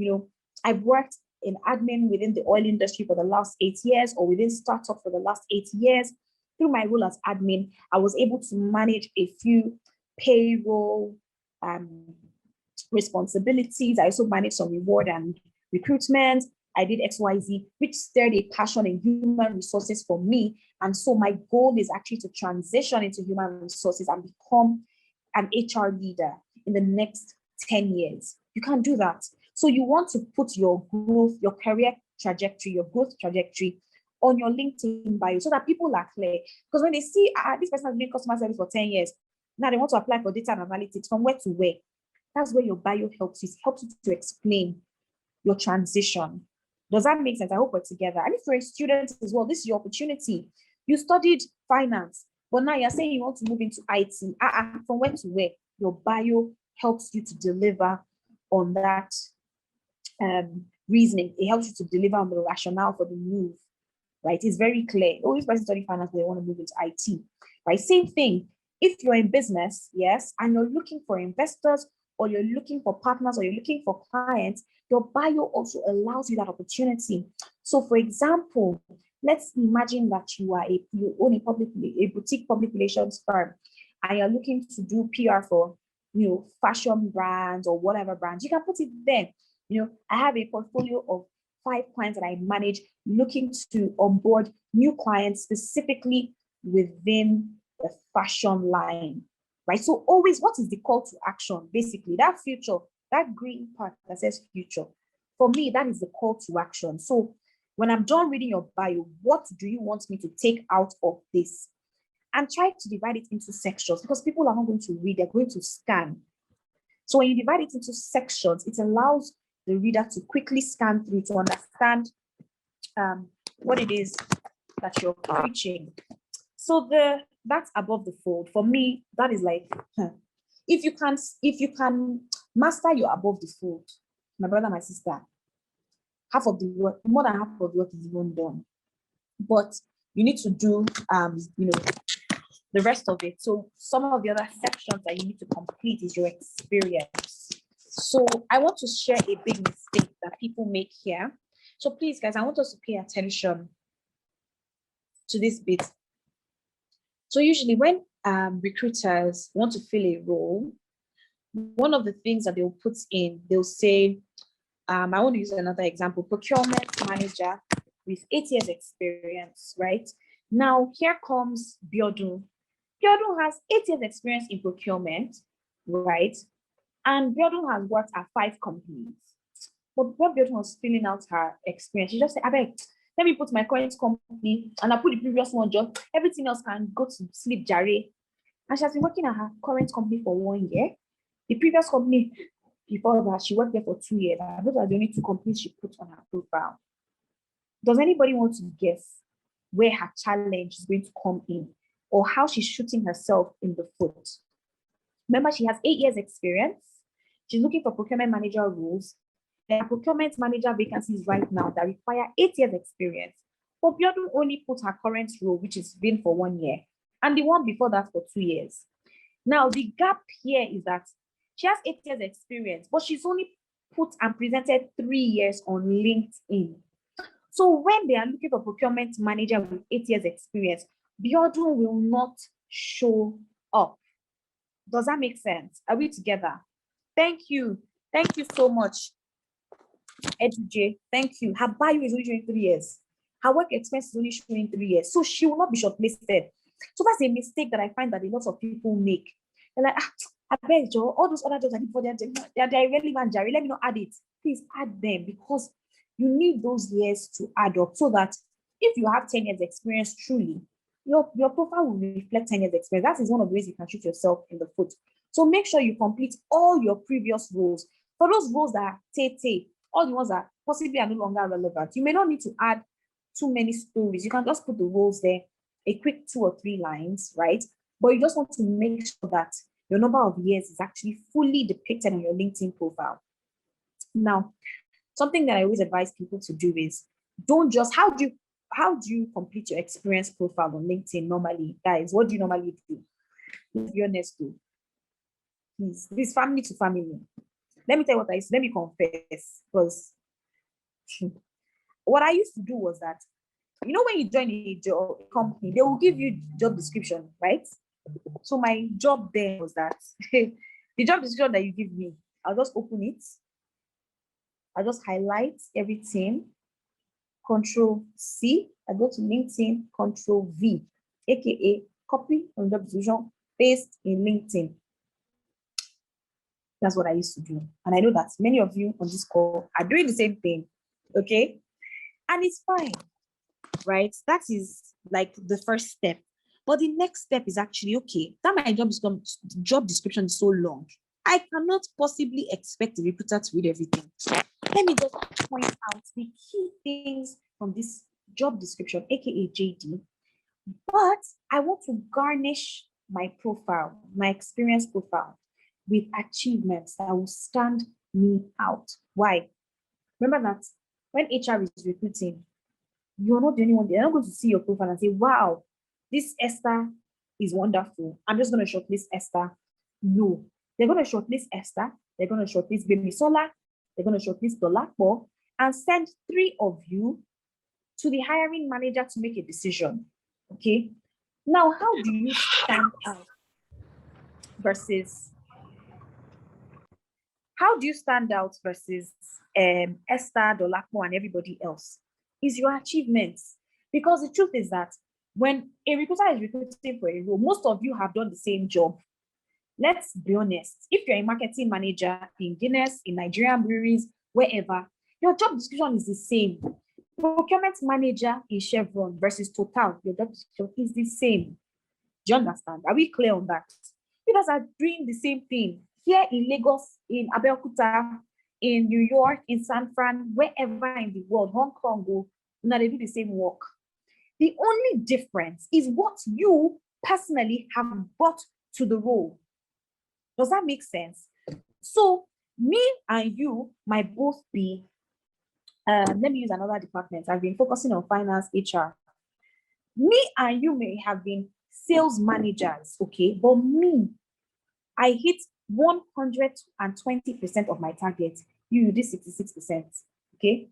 I've worked in admin within the oil industry for the last 8 years, or within startup for the last 8 years. Through my role as admin, I was able to manage a few payroll responsibilities. I also managed some reward and recruitment. I did XYZ, which stirred a passion in human resources for me. And so my goal is actually to transition into human resources and become an HR leader in the next 10 years. You can't do that. So you want to put your growth, your career trajectory, your growth trajectory on your LinkedIn bio so that people are clear. Because when they see, this person has been in customer service for 10 years, now they want to apply for data and analytics, from where to where. That's where your bio helps you. It helps you to explain your transition. Does that make sense? I hope we're together. And if you're a student as well, this is your opportunity. You studied finance, but now you're saying you want to move into IT. From where to where? Your bio helps you to deliver on that reasoning. It helps you to deliver on the rationale for the move, right? It's very clear. Oh, this person studying finance, they want to move into IT, right? Same thing. If you're in business, yes, and you're looking for investors, or you're looking for partners, or you're looking for clients, your bio also allows you that opportunity. So for example, let's imagine that you own a boutique public relations firm, and you're looking to do PR for, fashion brands or whatever brands. You can put it there. I have a portfolio of 5 clients that I manage, looking to onboard new clients specifically within the fashion line, right? So always, what is the call to action? Basically, that future, that green part that says future, for me, that is the call to action. So when I'm done reading your bio, what do you want me to take out of this? And try to divide it into sections, because people are not going to read, they're going to scan. So when you divide it into sections, it allows the reader to quickly scan through to understand what it is that you're preaching. So that's above the fold. For me, that is like, if you can master your above the fold, my brother, my sister, half of the work, more than half of the work is even done. But you need to do the rest of it. So some of the other sections that you need to complete is your experience. So I want to share a big mistake that people make here. So please, guys, I want us to pay attention to this bit. So usually when recruiters want to fill a role, one of the things that they'll put in, they'll say, I want to use another example, procurement manager with 8 years experience, right? Now, here comes Biodun. Biodun has 8 years experience in procurement, right? And Biodun has worked at 5 companies. But when Biodun was filling out her experience, she just said, let me put my current company and I put the previous one job. Everything else can go to sleep, Jare. And she has been working at her current company for 1 year. The previous company before that, she worked there for 2 years. And those are the only 2 companies she put on her profile. Does anybody want to guess where her challenge is going to come in, or how she's shooting herself in the foot? Remember, she has 8 years experience. She's looking for procurement manager roles. There are procurement manager vacancies right now that require 8 years experience. But Biodun only put her current role, which has been for 1 year, and the one before that for 2 years. Now, the gap here is that she has 8 years experience, but she's only put and presented 3 years on LinkedIn. So when they are looking for procurement manager with 8 years experience, Biodun will not show up. Does that make sense? Are we together? Thank you. Thank you so much, EduJ. Thank you. Her bio is only showing 3 years. Her work experience is only showing 3 years. So she will not be shortlisted. So that's a mistake that I find that a lot of people make. They're like, I beg you, all those other jobs I did for them, they're irrelevant, Jerry. Let me not add it. Please add them, because you need those years to add up, so that if you have 10 years experience, truly, your profile will reflect 10 years experience. That is one of the ways you can shoot yourself in the foot. So make sure you complete all your previous roles. For those roles that are all the ones that possibly are no longer relevant, you may not need to add too many stories. You can just put the roles there, a quick 2 or 3 lines, right? But you just want to make sure that your number of years is actually fully depicted on your LinkedIn profile. Now, something that I always advise people to do is, don't just, how do you complete your experience profile on LinkedIn normally? Guys, what do you normally do? Let's be honest, though. Please, this family to family. Let me tell you what let me confess, because what I used to do was that, when you join a company, they will give you job description, right? So my job there was that the job description that you give me, I'll just open it. I'll just highlight everything. Control C. I go to LinkedIn, Control V, aka copy from job description, paste in LinkedIn. That's what I used to do. And I know that many of you on this call are doing the same thing. Okay. And it's fine, right? That is like the first step. But the next step is actually, okay, that my job description is so long. I cannot possibly expect the recruiter to read everything. Let me just point out the key things from this job description, aka JD. But I want to garnish my profile, my experience profile, with achievements that will stand me out. Why? Remember that when HR is recruiting, you're not the only one. They're not going to see your profile and say, wow, this Esther is wonderful. I'm just going to shortlist Esther. No, they're going to shortlist Esther. They're going to shortlist Baby Sola. They're going to shortlist Dolapo and send 3 of you to the hiring manager to make a decision. Okay. Now, how do you stand out versus Esther, Dolapo, and everybody else? Is your achievements. Because the truth is that when a recruiter is recruiting for a role, most of you have done the same job. Let's be honest. If you're a marketing manager in Guinness, in Nigerian breweries, wherever, your job description is the same. Procurement manager in Chevron versus Total, your job description is the same. Do you understand? Are we clear on that? You guys are doing the same thing here in Lagos, in Abeokuta, in New York, in San Fran, wherever in the world, Hong Kong, now they do the same work. The only difference is what you personally have brought to the role. Does that make sense? So me and you might both be, let me use another department. I've been focusing on finance, HR. Me and you may have been sales managers, okay? But me, I hit 120% of my target. You did 66%, okay?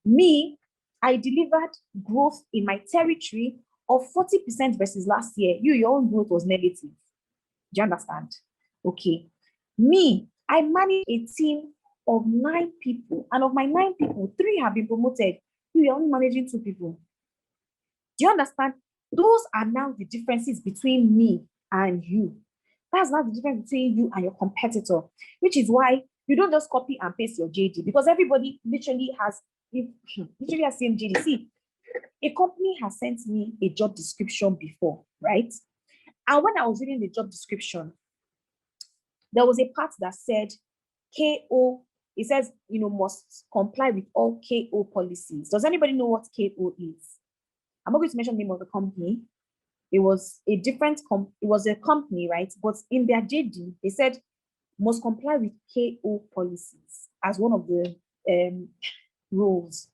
Me, I delivered growth in my territory of 40% versus last year. Your own growth was negative. Do you understand? Okay. Me, I manage a team of 9 people, and of my 9 people, 3 have been promoted. You're only managing 2 people. Do you understand? Those are now the differences between me and you. That's not the difference between you and your competitor, which is why you don't just copy and paste your JD, because everybody literally has same JD. See, a company has sent me a job description before, right? And when I was reading the job description, there was a part that said KO, it says, must comply with all KO policies. Does anybody know what KO is? I'm not going to mention the name of the company. It was a company, right? But in their JD, they said must comply with KO policies as one of the rules.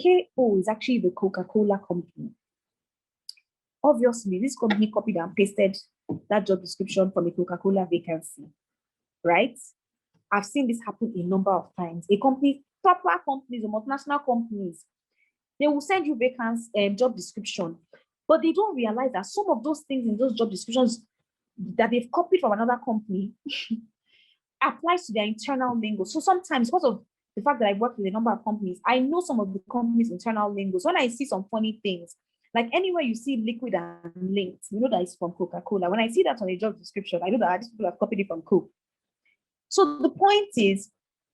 KO is actually the Coca-Cola company. Obviously, this company copied and pasted that job description from a Coca-Cola vacancy, right? I've seen this happen a number of times. Proper companies or multinational companies, they will send you vacancy job description, but they don't realize that some of those things in those job descriptions that they've copied from another company applies to their internal lingo. So sometimes, because of the fact that I work with a number of companies, I know some of the companies' internal lingos. When I see some funny things, like anywhere you see liquid and linked, you know that it's from Coca-Cola. When I see that on a job description, I know that these people have copied it from Coke. So the point is,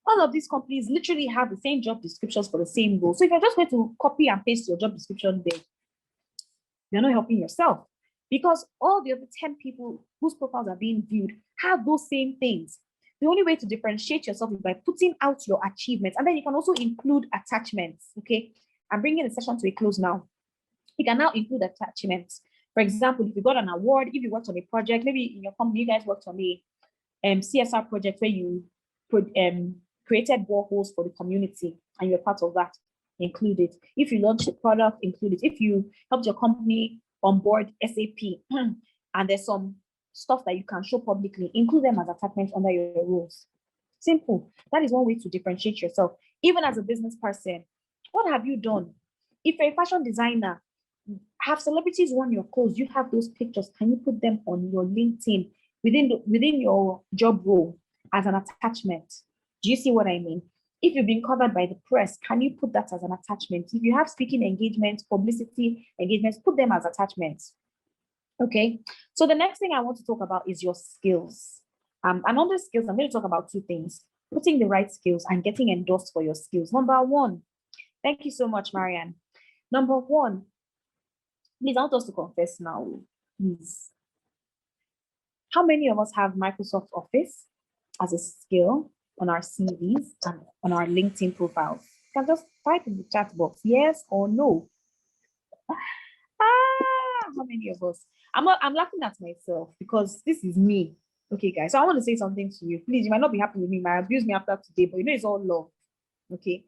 all of these companies literally have the same job descriptions for the same role. So if you're just going to copy and paste your job description there, you're not helping yourself, because all the other 10 people whose profiles are being viewed have those same things. The only way to differentiate yourself is by putting out your achievements. And then you can also include attachments, okay? I'm bringing the session to a close now. You can now include attachments. For example, if you got an award, if you worked on a project, maybe in your company, you guys worked on a CSR project where you created boreholes for the community and you're part of that, include it. If you launched a product, include it. If you helped your company onboard SAP and there's some stuff that you can show publicly, include them as attachments under your roles. Simple. That is one way to differentiate yourself. Even as a business person, what have you done? If you're a fashion designer, have celebrities worn your clothes, you have those pictures, can you put them on your LinkedIn within your job role as an attachment? Do you see what I mean? If you've been covered by the press, can you put that as an attachment? If you have speaking engagements, publicity engagements, put them as attachments. Okay, so the next thing I want to talk about is your skills. And on the skills, I'm going to talk about two things: putting the right skills and getting endorsed for your skills. Number one, thank you so much, Marianne. Number one, please, I want us to confess now, please. How many of us have Microsoft Office as a skill on our CVs and on our LinkedIn profiles? You can just type in the chat box, yes or no. How many of us? I'm laughing at myself because this is me. Okay, guys. So I want to say something to you. Please, you might not be happy with me. You might abuse me after today, but you know it's all love. Okay.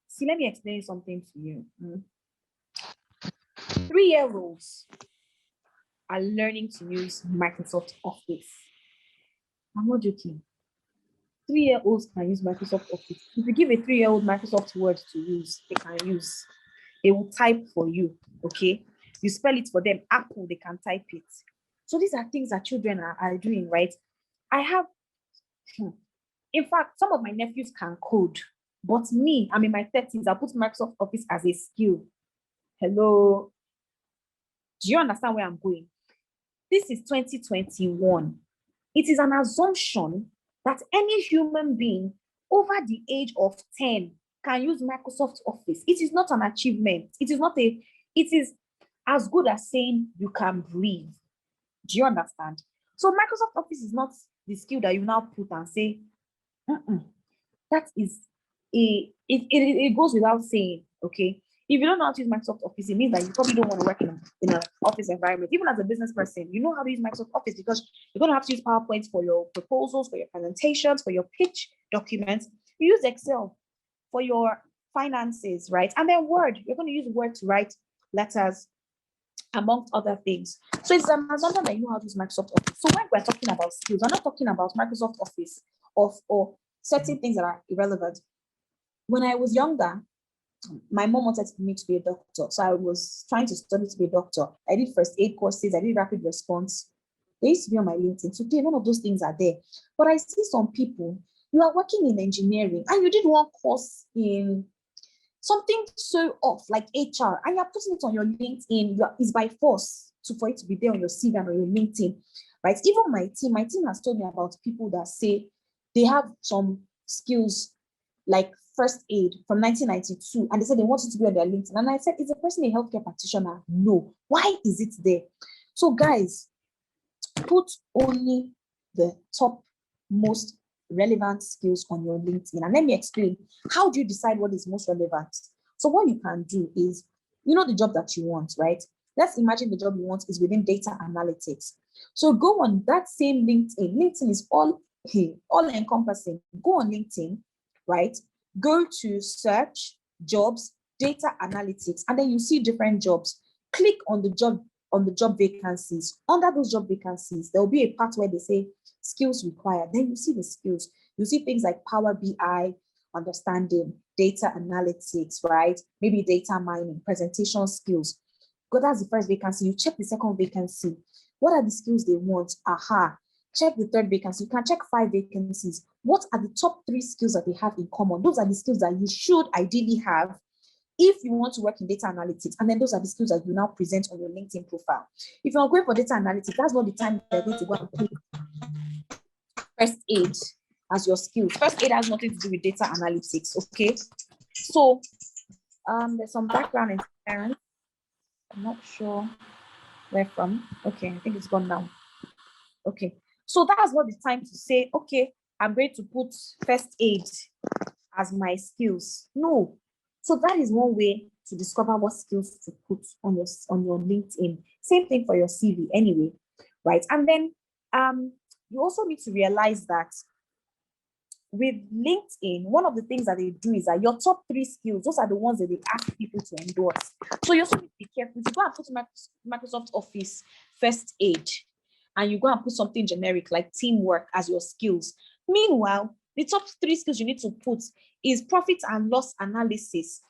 See, let me explain something to you. 3-year-olds are learning to use Microsoft Office. I'm not joking. 3-year-olds can use Microsoft Office. If you give a 3-year-old Microsoft Word to use, they can use. They will type for you, okay? You spell it for them. Apple, they can type it. So these are things that children are doing, right? I have, in fact, some of my nephews can code, but me, I'm in my 30s, I put Microsoft Office as a skill. Hello. Do you understand where I'm going? This is 2021. It is an assumption that any human being over the age of 10 can use Microsoft Office. It is not an achievement. It is as good as saying you can breathe. Do you understand? So Microsoft Office is not the skill that you now put and say, that is it goes without saying, okay? If you don't know how to use Microsoft Office, it means that you probably don't want to work in an office environment. Even as a business person, you know how to use Microsoft Office because you're going to have to use PowerPoint for your proposals, for your presentations, for your pitch documents. You use Excel for your finances, right? And then Word, you're going to use Word to write letters, amongst other things. So it's an assumption that you know how to use Microsoft Office. So when we're talking about skills, we're not talking about Microsoft Office or certain things that are irrelevant. When I was younger, my mom wanted me to be a doctor. So I was trying to study to be a doctor. I did first aid courses. I did rapid response. They used to be on my LinkedIn. Today, none of those things are there. But I see some people, you are working in engineering and you did one course in something so off like HR and you're putting it on your LinkedIn. It's by force for it to be there on your CV and on your LinkedIn, right? Even my team has told me about people that say they have some skills like first aid from 1992, and they said they wanted to be on their LinkedIn. And I said, is the person a healthcare practitioner? No. Why is it there? So guys, put only the top most relevant skills on your LinkedIn. And let me explain, how do you decide what is most relevant? So what you can do is, you know the job that you want, right? Let's imagine the job you want is within data analytics. So go on that same LinkedIn. LinkedIn is all encompassing. Go on LinkedIn, right? Go to search, jobs, data analytics, and then you see different jobs. Click on the job vacancies. Under those job vacancies, there will be a part where they say skills required. Then you see the skills. You see things like Power BI, understanding, data analytics, right? Maybe data mining, presentation skills. Go, that's the first vacancy. You check the second vacancy. What are the skills they want? Aha. Check the third vacancy. You can check 5 vacancies. What are the top 3 skills that they have in common? Those are the skills that you should ideally have if you want to work in data analytics. And then those are the skills that you now present on your LinkedIn profile. If you're going for data analytics, that's not the time they're going to go and pick first aid as your skills. First aid has nothing to do with data analytics, okay? So there's some background interference. I'm not sure where from. Okay, I think it's gone now. Okay, so that's not the time to say, okay, I'm going to put first aid as my skills. No. So that is one way to discover what skills to put on your LinkedIn. Same thing for your CV anyway, right? And then you also need to realize that with LinkedIn, one of the things that they do is that your top 3 skills, those are the ones that they ask people to endorse. So you also need to be careful. If you go and put Microsoft Office first aid, and you go and put something generic like teamwork as your skills. Meanwhile, the top 3 skills you need to put is profit and loss analysis,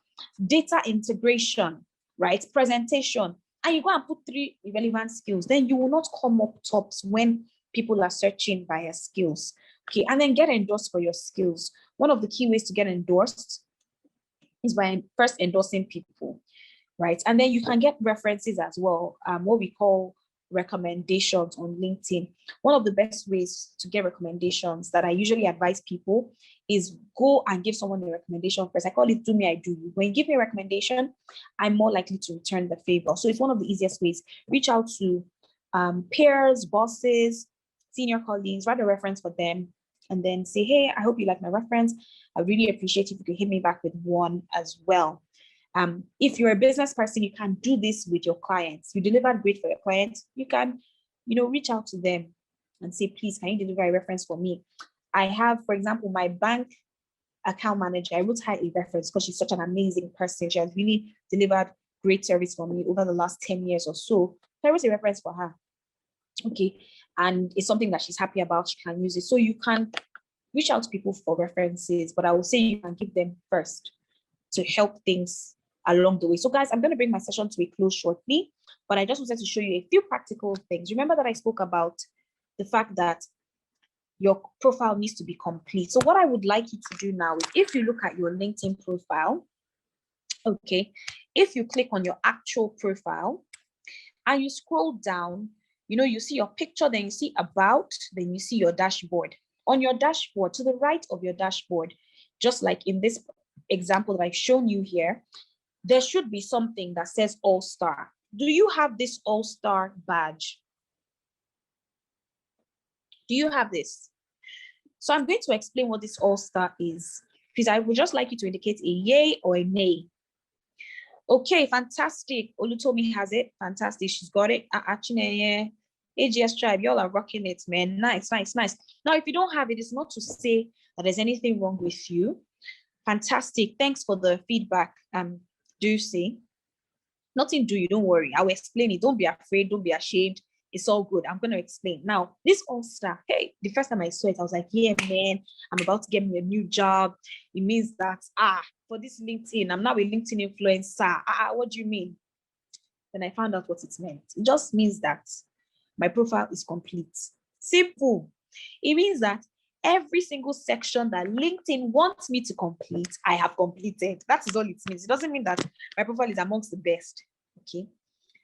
data integration, right? Presentation. And you go and put 3 relevant skills, then you will not come up tops when people are searching via skills. Okay, and then get endorsed for your skills. One of the key ways to get endorsed is by first endorsing people, right? And then you can get references as well, what we call recommendations on LinkedIn. One of the best ways to get recommendations that I usually advise people is go and give someone a recommendation first. I call it do me, I do you. When you give me a recommendation, I'm more likely to return the favor. So it's one of the easiest ways. Reach out to peers, bosses, senior colleagues, write a reference for them, and then say, hey, I hope you like my reference. I really appreciate if you could hit me back with one as well. If you're a business person, you can do this with your clients. You delivered great for your clients. You can, reach out to them and say, please, can you deliver a reference for me? I have, for example, my bank account manager. I wrote her a reference because she's such an amazing person. She has really delivered great service for me over the last 10 years or so. So I wrote a reference for her. Okay. And it's something that she's happy about. She can use it. So you can reach out to people for references, but I will say you can give them first to help things along the way. So guys, I'm going to bring my session to a close shortly, but I just wanted to show you a few practical things. Remember that I spoke about the fact that your profile needs to be complete. So what I would like you to do now is, if you look at your LinkedIn profile, okay, if you click on your actual profile and you scroll down, you see your picture, then you see about, then you see your dashboard. On your dashboard, to the right of your dashboard, just like in this example that I've shown you here, there should be something that says All-Star. Do you have this All-Star badge? Do you have this? So I'm going to explain what this All-Star is. Please, I would just like you to indicate a yay or a nay. Okay, fantastic. Olutomi has it. Fantastic. She's got it. AGS Tribe, y'all are rocking it, man. Nice, nice, nice. Now, if you don't have it, it's not to say that there's anything wrong with you. Fantastic. Thanks for the feedback. Do see. Nothing do you, don't worry. I will explain it. Don't be afraid. Don't be ashamed. It's all good. I'm going to explain. Now, this All-Star, hey, the first time I saw it, I was like, yeah, man, I'm about to get me a new job. It means that, for this LinkedIn, I'm now a LinkedIn influencer. What do you mean? Then I found out what it meant. It just means that my profile is complete. Simple. It means that every single section that LinkedIn wants me to complete, I have completed. That is all it means. It doesn't mean that my profile is amongst the best. Okay.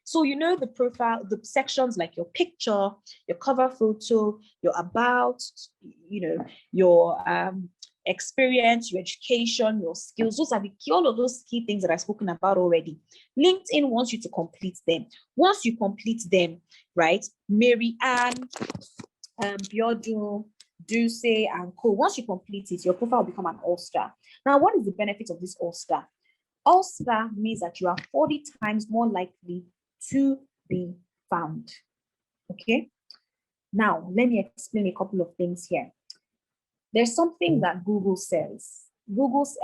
So, the profile, the sections like your picture, your cover photo, your about, your experience, your education, your skills. Those are all of those key things that I've spoken about already. LinkedIn wants you to complete them. Once you complete them, right? Mary Ann, Biodun, Dulce, and Co. Once you complete it, your profile will become an All-Star. Now, what is the benefit of this All-Star? All-Star means that you are 40 times more likely to be found. Okay. Now, let me explain a couple of things here. There's something that Google says.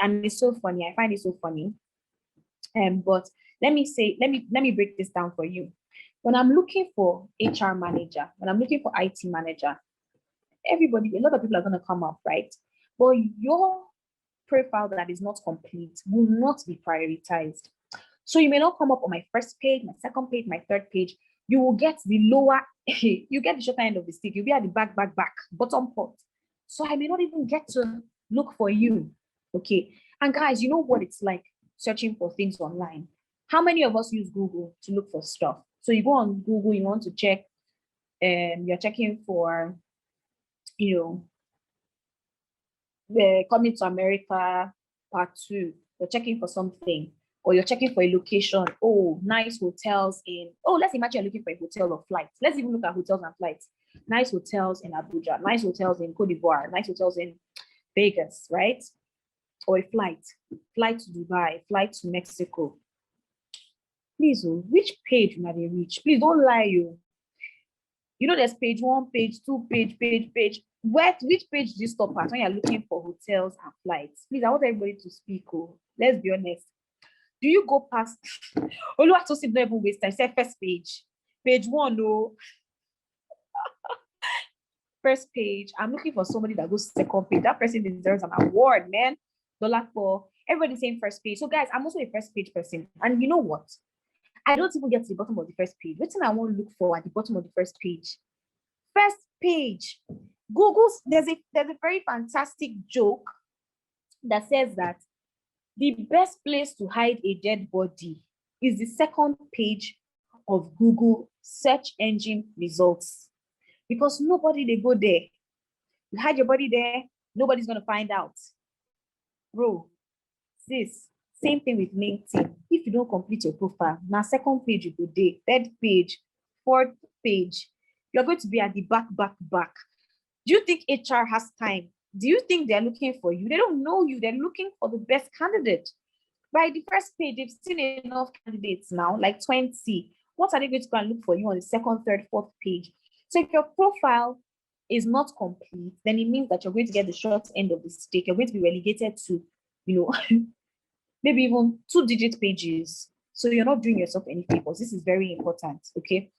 And it's so funny. I find it so funny. But let me break this down for you. When I'm looking for HR manager, when I'm looking for IT manager, a lot of people are going to come up, right? But your profile that is not complete will not be prioritized. So you may not come up on my first page, my second page, my third page. You will get the lower, you get the shorter end of the stick. You'll be at the back, bottom part. So I may not even get to look for you. Okay. And guys, you know what it's like searching for things online. How many of us use Google to look for stuff? So you go on Google, you want to check, you're checking for, the Coming to America Part 2. You're checking for something, or you're checking for a location. Oh, nice hotels let's imagine you're looking for a hotel or flights. Let's even look at hotels and flights. Nice hotels in Abuja, nice hotels in Cote d'Ivoire, nice hotels in Vegas, right? Or a flight to Dubai, flight to Mexico. Please, which page might they reach? Please don't lie, you. There's page 1, page 2, page. Which page do you stop at when you're looking for hotels and flights? Please, I want everybody to speak. Let's be honest. Do you go past? Oluwatosin don't even waste time. Say first page. Page 1, no. First page. I'm looking for somebody that goes second page. That person deserves an award, man. Dollar for everybody saying first page. So guys, I'm also a first page person. And you know what? I don't even get to the bottom of the first page. What thing I want to look for at the bottom of the first page? First page. Google's, there's a very fantastic joke that says that the best place to hide a dead body is the second page of Google search engine results, because nobody they go there. You hide your body there, nobody's going to find out. Bro, sis, same thing with LinkedIn. If you don't complete your profile, now second page you go there, third page, fourth page, you're going to be at the back. Do you think HR has time? Do you think they're looking for you? They don't know you. They're looking for the best candidate. By the first page, they've seen enough candidates now, like 20. What are they going to go and look for you on the second, third, fourth page? So if your profile is not complete, then it means that you're going to get the short end of the stick. You're going to be relegated to, maybe even 2-digit pages. So you're not doing yourself any favors. This is very important, okay?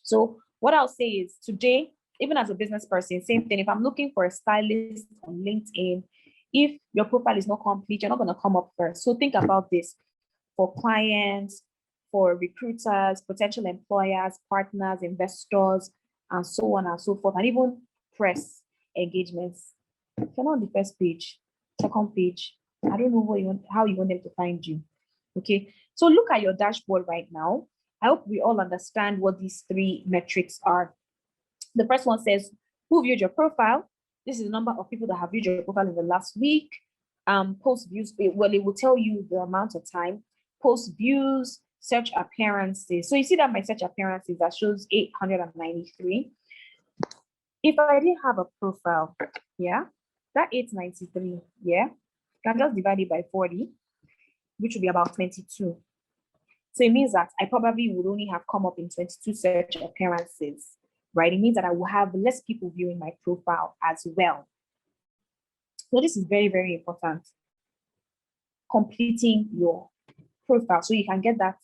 So what I'll say is today, even as a business person, same thing. If I'm looking for a stylist on LinkedIn, if your profile is not complete, you're not going to come up first. So think about this for clients, for recruiters, potential employers, partners, investors, and so on and so forth, and even press engagements. If you're not on the first page, second page, I don't know how you want them to find you. Okay, so look at your dashboard right now. I hope we all understand what these 3 metrics are. The first one says, who viewed your profile? This is the number of people that have viewed your profile in the last week. Post views, it will tell you the amount of time. Post views, search appearances. So you see that my search appearances, that shows 893. If I didn't have a profile, yeah, that 893, yeah, can just divide it by 40, which would be about 22. So it means that I probably would only have come up in 22 search appearances, right? It means that I will have less people viewing my profile as well. So this is very, very important. Completing your profile so you can get that,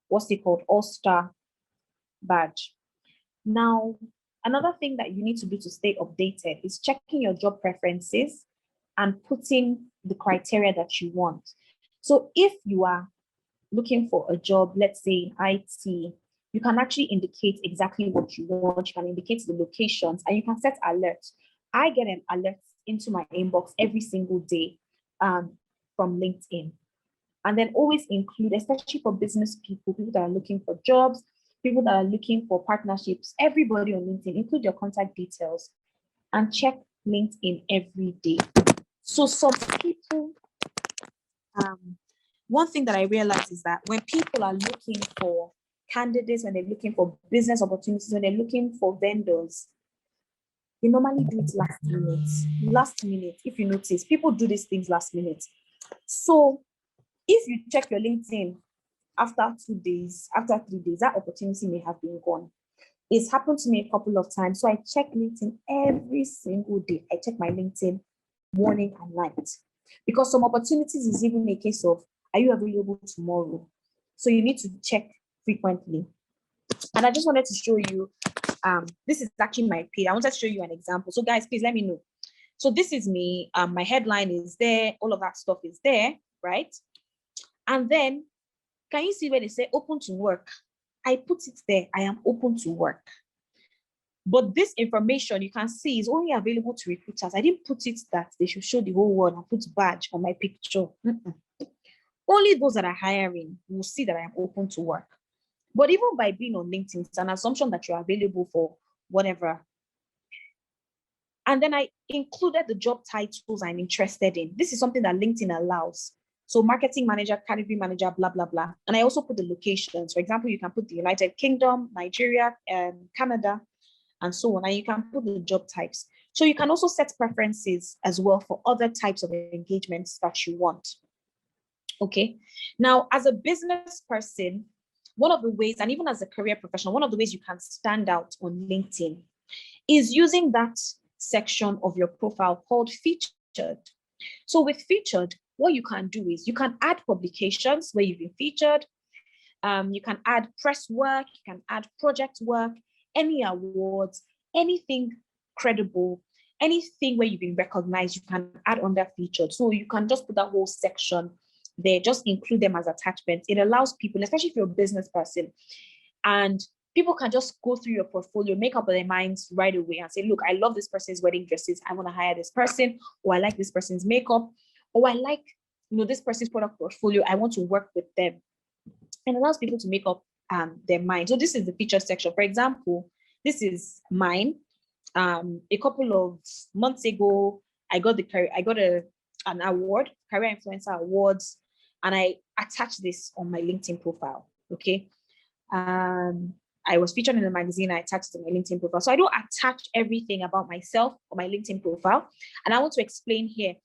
what's it called, All-Star badge. Now, another thing that you need to do to stay updated is checking your job preferences and putting the criteria that you want. So if you are looking for a job, let's say in IT, you can actually indicate exactly what you want. You can indicate the locations and you can set alerts. I get an alert into my inbox every single day from LinkedIn. And then always include, especially for business people that are looking for jobs, people that are looking for partnerships, everybody on LinkedIn, include your contact details and check LinkedIn every day. So some people, one thing that I realized is that when people are looking for candidates, when they're looking for business opportunities, when they're looking for vendors, they normally do it last minute. Last minute, if you notice, people do these things last minute. So if you check your LinkedIn after 2 days, after 3 days, that opportunity may have been gone. It's happened to me a couple of times. So I check LinkedIn every single day. I check my LinkedIn morning and night. Because some opportunities is even a case of, are you available tomorrow? So you need to check frequently. And I just wanted to show you, this is actually my page. I wanted to show you an example. So guys, please let me know. So this is me. My headline is there. All of that stuff is there, right? And then, can you see where they say open to work? I put it there. I am open to work. But this information you can see is only available to recruiters. I didn't put it that they should show the whole world and put badge on my picture. Only those that are hiring will see that I am open to work. But even by being on LinkedIn, it's an assumption that you're available for whatever. And then I included the job titles I'm interested in. This is something that LinkedIn allows. So marketing manager, category manager, blah, blah, blah. And I also put the locations. For example, you can put the United Kingdom, Nigeria, Canada, and so on. And you can put the job types. So you can also set preferences as well for other types of engagements that you want. Okay. Now, as a business person, one of the ways, and even as a career professional, one of the ways you can stand out on LinkedIn is using that section of your profile called featured. So with featured, what you can do is you can add publications where you've been featured. You can add press work, you can add project work, any awards, anything credible, anything where you've been recognized, you can add under featured. So you can just put that whole section there, just include them as attachments. It allows people, especially if you're a business person, and people can just go through your portfolio, make up their minds right away and say, look, I love this person's wedding dresses. I want to hire this person, or I like this person's makeup, or I like, this person's product portfolio. I want to work with them. and allows people to make up their mind. So this is the feature section. For example, this is mine. A couple of months ago, I got an award, Career Influencer Awards, and I attached this on my LinkedIn profile. Okay. I was featured in a magazine. I attached to my LinkedIn profile. So I don't attach everything about myself on my LinkedIn profile. And I want to explain here.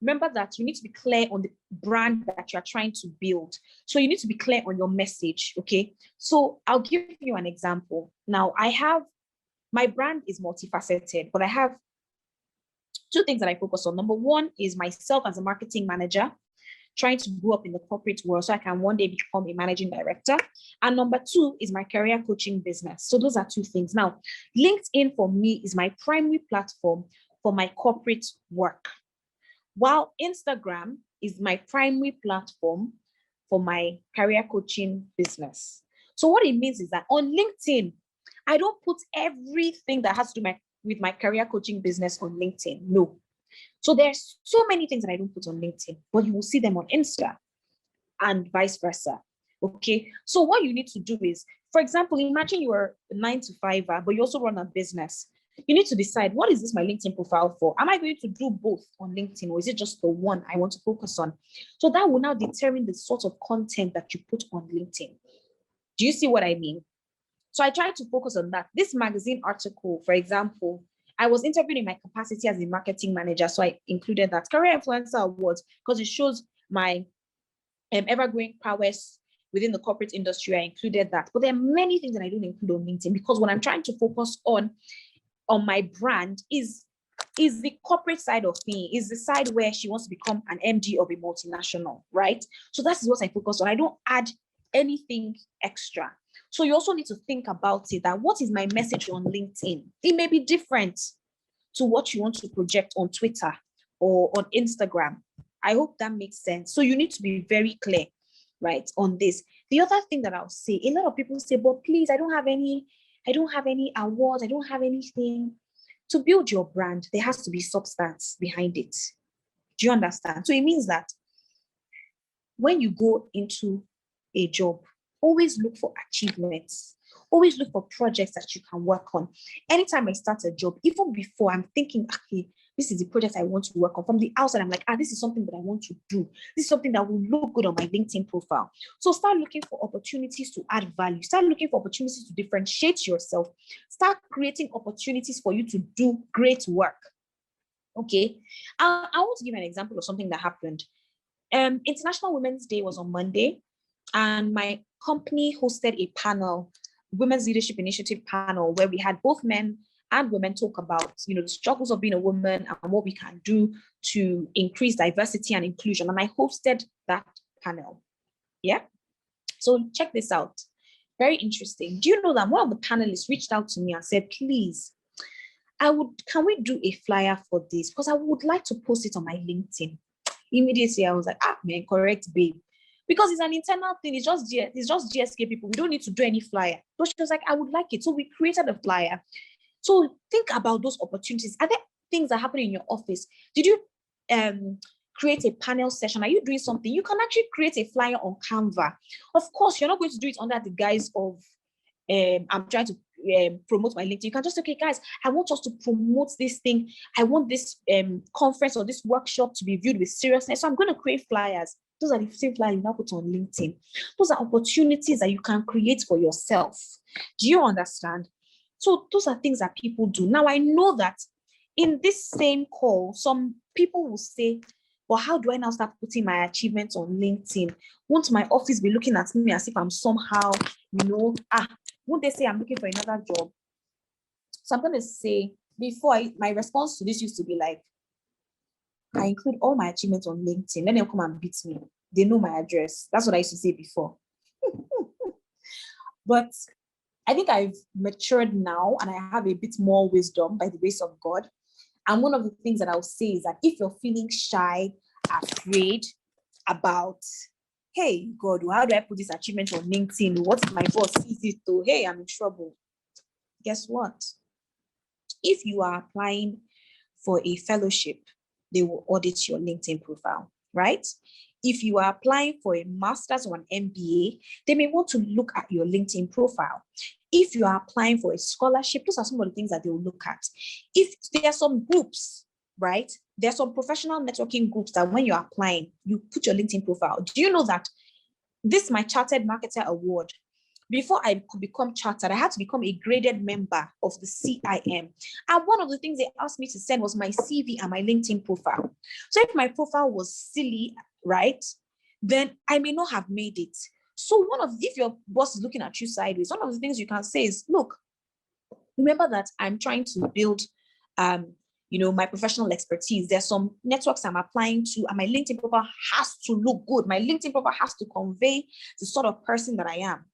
Remember that you need to be clear on the brand that you're trying to build. So you need to be clear on your message. Okay. So I'll give you an example. Now, my brand is multifaceted, but I have two things that I focus on. Number one is myself as a marketing manager, trying to grow up in the corporate world so I can one day become a managing director. And number two is my career coaching business. So those are two things. Now, LinkedIn for me is my primary platform for my corporate work, while Instagram is my primary platform for my career coaching business. So what it means is that on LinkedIn, I don't put everything that has to do with my career coaching business on LinkedIn. No. So there's so many things that I don't put on LinkedIn, but you will see them on Insta and vice versa. Okay. So what you need to do is, for example, imagine you are a 9-to-5, but you also run a business. You need to decide, what is this my LinkedIn profile for? Am I going to do both on LinkedIn, or is it just the one I want to focus on? So that will now determine the sort of content that you put on LinkedIn. Do you see what I mean? So I try to focus on that. This magazine article, for example, I was interviewed in my capacity as a marketing manager. So I included that. Career Influencer Awards, because it shows my ever-growing prowess within the corporate industry. I included that. But there are many things that I don't include on LinkedIn, because what I'm trying to focus on my brand is the corporate side of me, is the side where she wants to become an MD of a multinational, right? So that's what I focus on. I don't add anything extra. So you also need to think about it, that what is my message on LinkedIn? It may be different to what you want to project on Twitter or on Instagram. I hope that makes sense. So you need to be very clear, right, on this. The other thing that I'll say, a lot of people say, but please, I don't have any awards, I don't have anything. To build your brand, there has to be substance behind it. Do you understand? So it means that when you go into a job, always look for achievements. Always look for projects that you can work on. Anytime I start a job, even before, I'm thinking, okay, this is the project I want to work on. From the outside, I'm like, this is something that I want to do. This is something that will look good on my LinkedIn profile. So start looking for opportunities to add value. Start looking for opportunities to differentiate yourself. Start creating opportunities for you to do great work. Okay. I want to give an example of something that happened. International Women's Day was on Monday, and my company hosted a panel, Women's Leadership Initiative panel, where we had both men and women talk about, the struggles of being a woman and what we can do to increase diversity and inclusion. And I hosted that panel. Yeah. So check this out. Very interesting. Do you know that one of the panelists reached out to me and said, please, can we do a flyer for this? Because I would like to post it on my LinkedIn. Immediately, I was like, man, correct, babe. Because it's an internal thing. It's just GSK people. We don't need to do any flyer. So she was like, I would like it. So we created a flyer. So think about those opportunities. Are there things that happen in your office? Did you create a panel session? Are you doing something? You can actually create a flyer on Canva. Of course, you're not going to do it under the guise of I'm trying to promote my LinkedIn. You can just say, okay, guys, I want us to promote this thing. I want this conference or this workshop to be viewed with seriousness. So I'm going to create flyers. Those are the same flyers you now put on LinkedIn. Those are opportunities that you can create for yourself. Do you understand? So those are things that people do. Now, I know that in this same call, some people will say, well, how do I now start putting my achievements on LinkedIn? Won't my office be looking at me as if I'm somehow, won't they say I'm looking for another job? So I'm going to say, my response to this used to be like, I include all my achievements on LinkedIn. Then they'll come and beat me. They know my address. That's what I used to say before. But I think I've matured now and I have a bit more wisdom by the grace of God. And one of the things that I'll say is that if you're feeling shy, afraid about, hey, God, how do I put this achievement on LinkedIn? What if my boss sees it though? Hey, I'm in trouble. Guess what? If you are applying for a fellowship, they will audit your LinkedIn profile, right? if you are applying for a master's or an MBA, they may want to look at your LinkedIn profile. If you are applying for a scholarship, those are some of the things that they will look at. If there are some groups, right? There are some professional networking groups that when you're applying, you put your LinkedIn profile. Do you know that this is my Chartered Marketer Award? Before I could become chartered, I had to become a graded member of the CIM. And one of the things they asked me to send was my CV and my LinkedIn profile. So if my profile was silly, right, then I may not have made it. So if your boss is looking at you sideways, one of the things you can say is, look, remember that I'm trying to build my professional expertise. There's some networks I'm applying to, and my LinkedIn profile has to look good. My LinkedIn profile has to convey the sort of person that I am.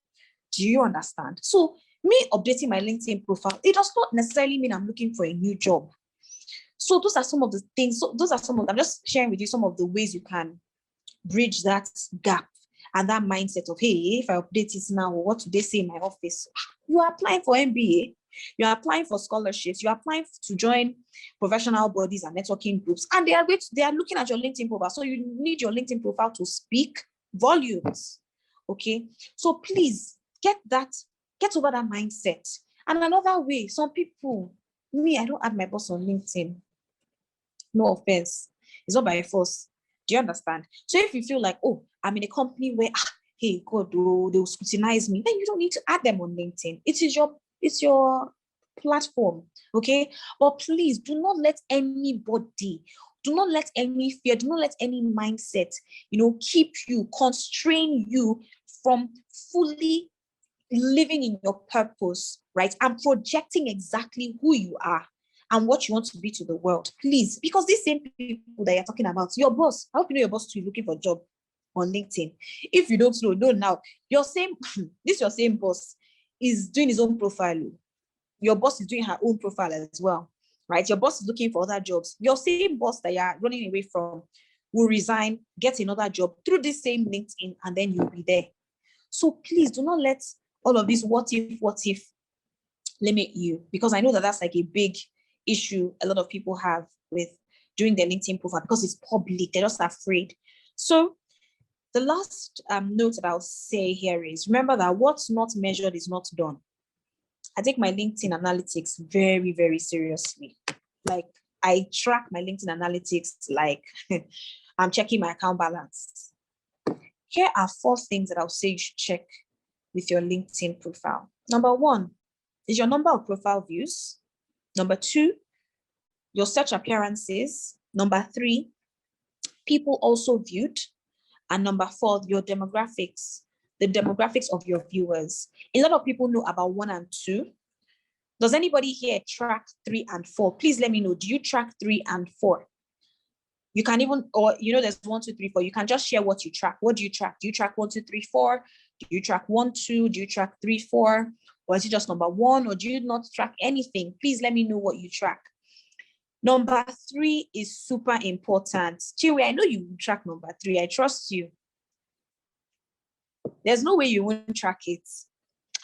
Do you understand? So me updating my LinkedIn profile, it does not necessarily mean I'm looking for a new job. So those are some of the things. I'm just sharing with you some of the ways you can bridge that gap and that mindset of, hey, if I update it now, what do they say in my office? You are applying for MBA, you're applying for scholarships, you're applying to join professional bodies and networking groups, and they are looking at your LinkedIn profile. So you need your LinkedIn profile to speak volumes. Okay, so please get over that mindset. And another way, some people, I don't add my boss on LinkedIn. No offense, it's not by force. Do you understand? So if you feel like, oh, I'm in a company where, hey, God, they'll scrutinize me, then you don't need to add them on LinkedIn. It's your platform, okay? But please do not let anybody, do not let any fear, do not let any mindset, keep you, constrain you from fully living in your purpose, right? And projecting exactly who you are and what you want to be to the world, please. Because these same people that you're talking about, your boss, I hope you know your boss too is looking for a job on LinkedIn. If you don't know now, your same boss is doing his own profile. Your boss is doing her own profile as well, right? Your boss is looking for other jobs. Your same boss that you're running away from will resign, get another job through this same LinkedIn, and then you'll be there. So please do not let all of this what if limit you, because I know that that's like a big issue a lot of people have with doing their LinkedIn profile because it's public. They're just afraid. So the last note that I'll say here is, remember that what's not measured is not done. I take my LinkedIn analytics very, very seriously. Like, I track my LinkedIn analytics like I'm checking my account balance. Here are 4 things that I'll say you should check with your LinkedIn profile. Number 1 is your number of profile views. Number 2, your search appearances. Number 3, people also viewed. And number 4, your demographics, the demographics of your viewers. A lot of people know about 1 and 2. Does anybody here track 3 and 4? Please let me know. Do you track 3 and 4? You can even, or there's 1, 2, 3, 4. You can just share what you track. What do you track? Do you track 1, 2, 3, 4? Do you track 1, 2? Do you track 3, 4? Or is it just number 1? Or do you not track anything? Please let me know what you track. Number 3 is super important. Chiwe, I know you track number 3. I trust you. There's no way you won't track it.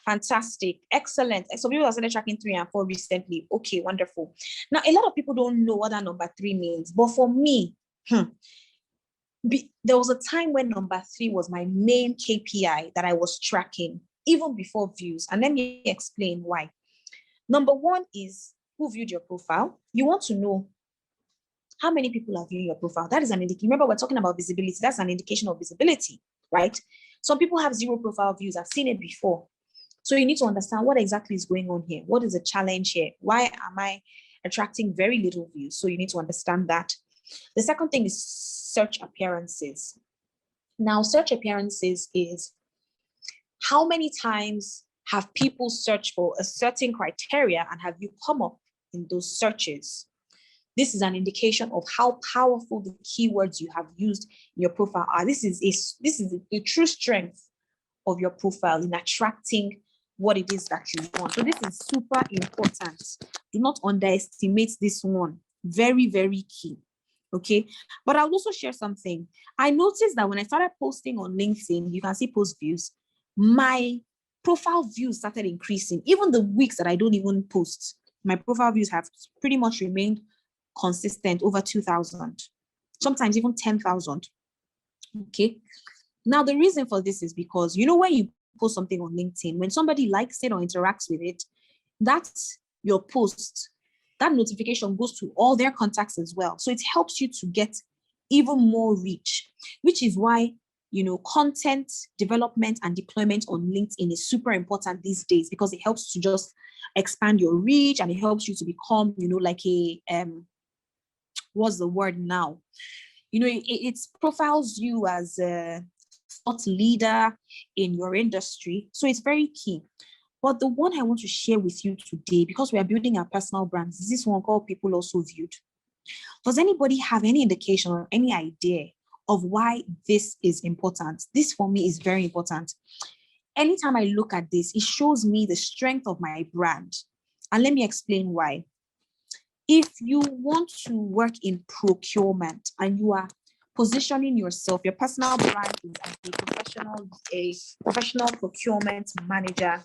Fantastic. Excellent. So people are started tracking 3 and 4 recently. Okay, wonderful. Now, a lot of people don't know what that number 3 means. But for me, there was a time when number 3 was my main KPI that I was tracking, even before views. And let me explain why. Number 1 is who viewed your profile. You want to know how many people are viewing your profile. That is an indication. Remember, we're talking about visibility. That's an indication of visibility, right? Some people have 0 profile views. I've seen it before. So you need to understand what exactly is going on here. What is the challenge here? Why am I attracting very little views? So you need to understand that. The second thing is search appearances. Now, search appearances is how many times have people searched for a certain criteria and have you come up in those searches? This is an indication of how powerful the keywords you have used in your profile are. This is a true strength of your profile in attracting what it is that you want. So this is super important. Do not underestimate this one. Very, very key. Okay. But I'll also share something. I noticed that when I started posting on LinkedIn, you can see post views, my profile views started increasing. Even the weeks that I don't even post, my profile views have pretty much remained consistent over 2,000, sometimes even 10,000. Okay. Now, the reason for this is because, you know, when you post something on LinkedIn, when somebody likes it or interacts with it, that's your post. That notification goes to all their contacts as well. So it helps you to get even more reach, which is why, you know, content development and deployment on LinkedIn is super important these days, because it helps to just expand your reach, and it helps you to become, you know, like a, what's the word now? You know, it profiles you as a thought leader in your industry. So it's very key. But the one I want to share with you today, because we are building our personal brands, is this one called People Also Viewed. Does anybody have any indication or any idea of why this is important? This for me is very important. Anytime I look at this, it shows me the strength of my brand. And let me explain why. If you want to work in procurement and you are positioning yourself, your personal brand is as a professional procurement manager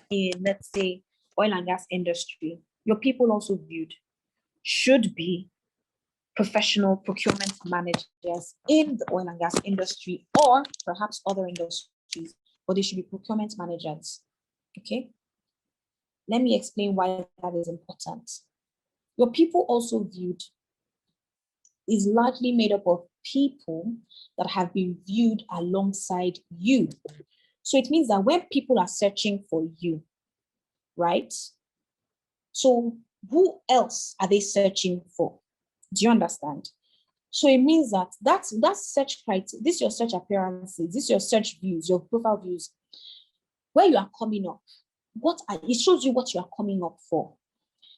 in, let's say, oil and gas industry, your People Also Viewed should be professional procurement managers in the oil and gas industry, or perhaps other industries, but they should be procurement managers. Okay. Let me explain why that is important. Your People Also Viewed is largely made up of people that have been viewed alongside you. So it means that when people are searching for you, right? So who else are they searching for? Do you understand? So it means that that's search criteria, this your search appearances, this your search views, your profile views, where you are coming up. It shows you what you are coming up for.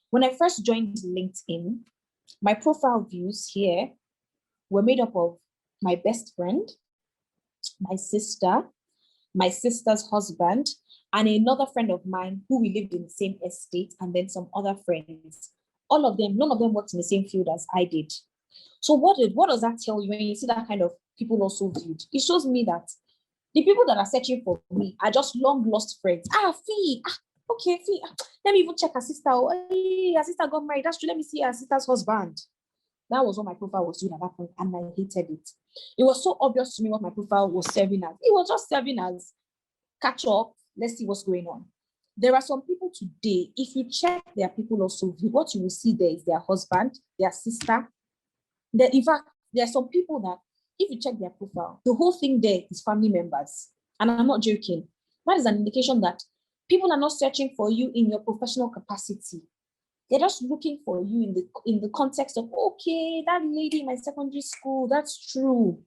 When I first joined LinkedIn, my profile views here were made up of my best friend, my sister, my sister's husband, and another friend of mine who we lived in the same estate, and then some other friends. All of them, none of them worked in the same field as I did. So what does that tell you when you see that kind of People Also Viewed? It shows me that the people that are searching for me are just long lost friends. Fee, okay, Fee, let me even check her sister. Hey, her sister got married. That's true. Let me see her sister's husband. That was what my profile was doing at that point, and I hated it. It was so obvious to me what my profile was serving as. It was just serving as catch up. Let's see what's going on. There are some people today, if you check their People Also Viewed, what you will see there is their husband, their sister. In fact, there are some people that, if you check their profile, the whole thing there is family members. And I'm not joking. That is an indication that people are not searching for you in your professional capacity. They're just looking for you in the context of, okay, that lady in my secondary school, that's true.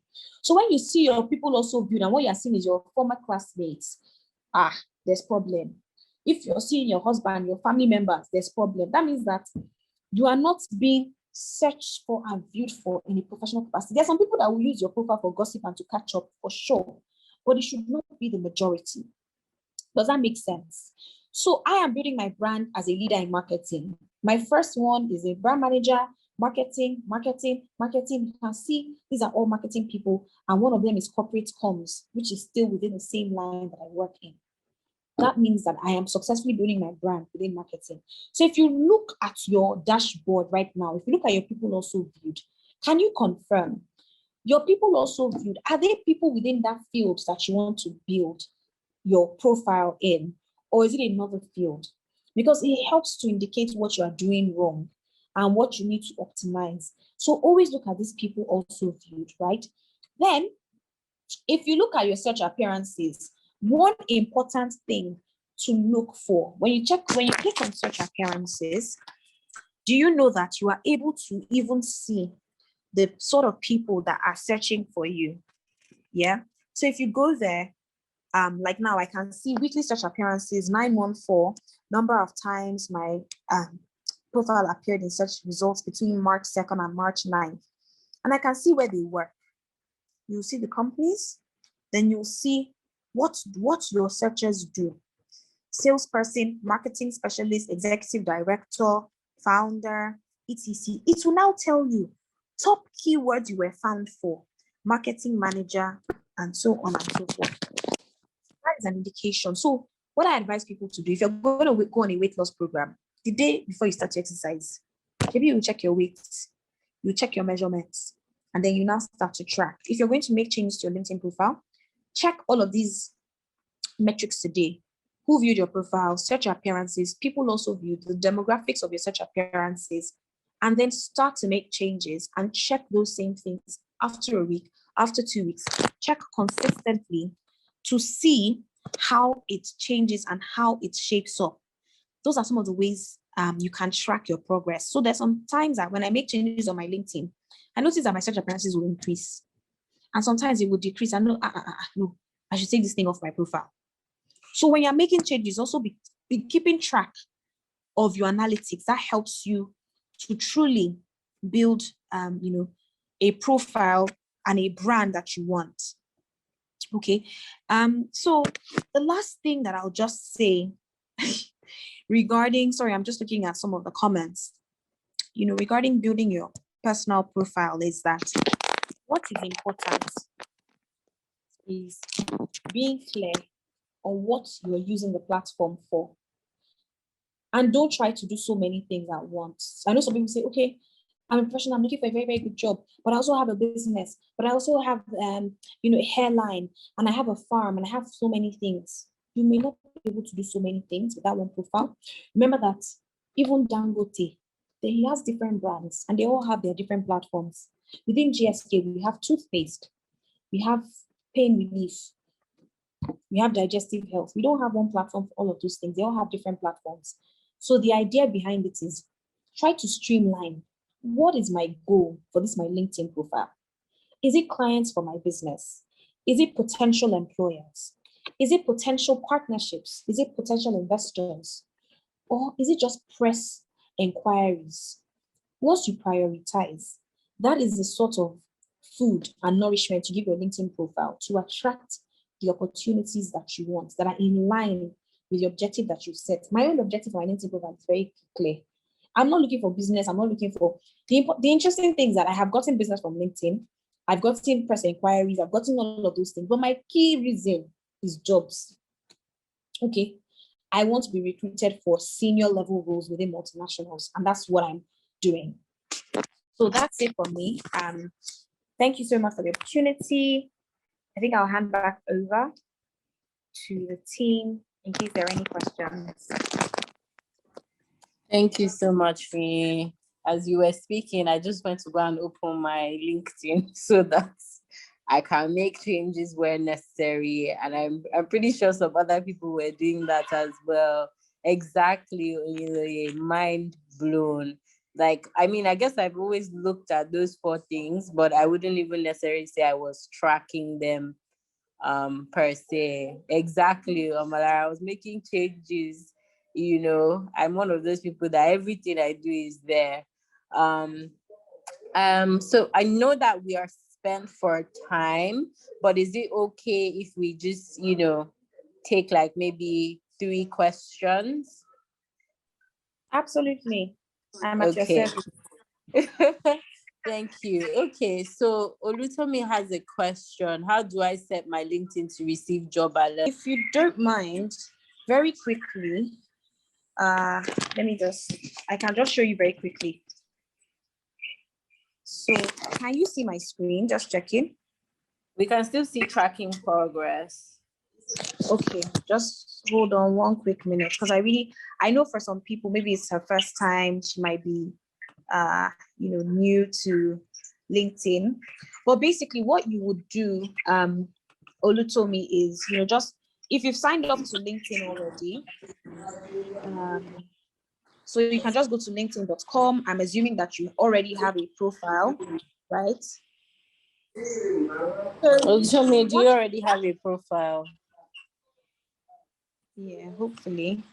So when you see your People Also Viewed and what you're seeing is your former classmates, there's problem. If you're seeing your husband, your family members, there's problem. That means that you are not being searched for and viewed for in a professional capacity. There are some people that will use your profile for gossip and to catch up, for sure, but it should not be the majority. Does that make sense? So I am building my brand as a leader in marketing. My first one is a brand manager, marketing. You can see these are all marketing people, and one of them is corporate comms, which is still within the same line that I work in. That means that I am successfully building my brand within marketing. So if you look at your dashboard right now, if you look at your People Also Viewed, can you confirm your People Also Viewed? Are there people within that field that you want to build your profile in, or is it another field? Because it helps to indicate what you are doing wrong and what you need to optimize. So always look at these People Also Viewed, right? Then, if you look at your search appearances, one important thing to look for when you click on search appearances, do you know that you are able to even see the sort of people that are searching for you? Yeah. So if you go there, like now I can see weekly search appearances 914, number of times my profile appeared in search results between March 2nd and March 9th. And I can see where they work. You'll see the companies, then you'll see what your searchers do. Salesperson, marketing specialist, executive director, founder, etc. It will now tell you top keywords you were found for, marketing manager, and so on and so forth. That is an indication. So what I advise people to do, if you're going to go on a weight loss program, the day before you start to exercise, maybe you check your weight, you check your measurements, And then you now start to track. If you're going to make changes to your LinkedIn profile, check all of these metrics today. Who viewed your profile, search appearances, people also viewed the demographics of your search appearances, and then start to make changes and check those same things after a week, after 2 weeks. Check consistently to see how it changes and how it shapes up. Those are some of the ways you can track your progress. So there's some times that when I make changes on my LinkedIn, I notice that my search appearances will increase. And sometimes it will decrease. I know, no, I should take this thing off my profile. So when you're making changes, also be keeping track of your analytics. That helps you to truly build, a profile and a brand that you want. Okay. So the last thing that I'll just say regarding, sorry, I'm just looking at some of the comments, regarding building your personal profile is that what is important is being clear on what you're using the platform for. And don't try to do so many things at once. I know some people say, okay, I'm a professional, I'm looking for a very, very good job, but I also have a business, but I also have, a hairline, and I have a farm, and I have so many things. You may not be able to do so many things with that one profile. Remember that even Dangote, he has different brands, and they all have their different platforms. Within GSK, we have toothpaste, we have pain relief, we have digestive health. We don't have one platform for all of those things. They all have different platforms. So the idea behind it is try to streamline. What is my goal for this, my LinkedIn profile? Is it clients for my business? Is it potential employers? Is it potential partnerships? Is it potential investors? Or is it just press inquiries? Once you prioritize, that is the sort of food and nourishment you give your LinkedIn profile to attract the opportunities that you want, that are in line with the objective that you set. My own objective for my LinkedIn profile is very clear. I'm not looking for business. I'm not looking for the interesting things that I have gotten business from LinkedIn. I've gotten press inquiries. I've gotten all of those things. But my key reason is jobs. Okay. I want to be recruited for senior level roles within multinationals. And that's what I'm doing. So that's it for me. Thank you so much for the opportunity. I think I'll hand back over to the team in case there are any questions. Thank you so much, Fiyin. As you were speaking, I just went to go and open my LinkedIn so that I can make changes where necessary. And I'm pretty sure some other people were doing that as well. Exactly, mind blown. Like, I mean, I guess I've always looked at those 4 things, but I wouldn't even necessarily say I was tracking them per se. Exactly, I was making changes. I'm one of those people that everything I do is there. So I know that we are spent for time, but is it okay if we just, take like maybe 3 questions? Absolutely. I'm at your service. Thank you. Okay, so Olutomi has a question. How do I set my LinkedIn to receive job alerts? If you don't mind, very quickly, I can just show you very quickly. So can you see my screen? Just checking. We can still see tracking progress. Okay, just hold on one quick minute, because I know for some people, maybe it's her first time, she might be new to LinkedIn. But basically what you would do, Olutomi, is, just if you've signed up to LinkedIn already, so you can just go to linkedin.com. I'm assuming that you already have a profile, right? Olutomi, do you already have a profile? Yeah, hopefully.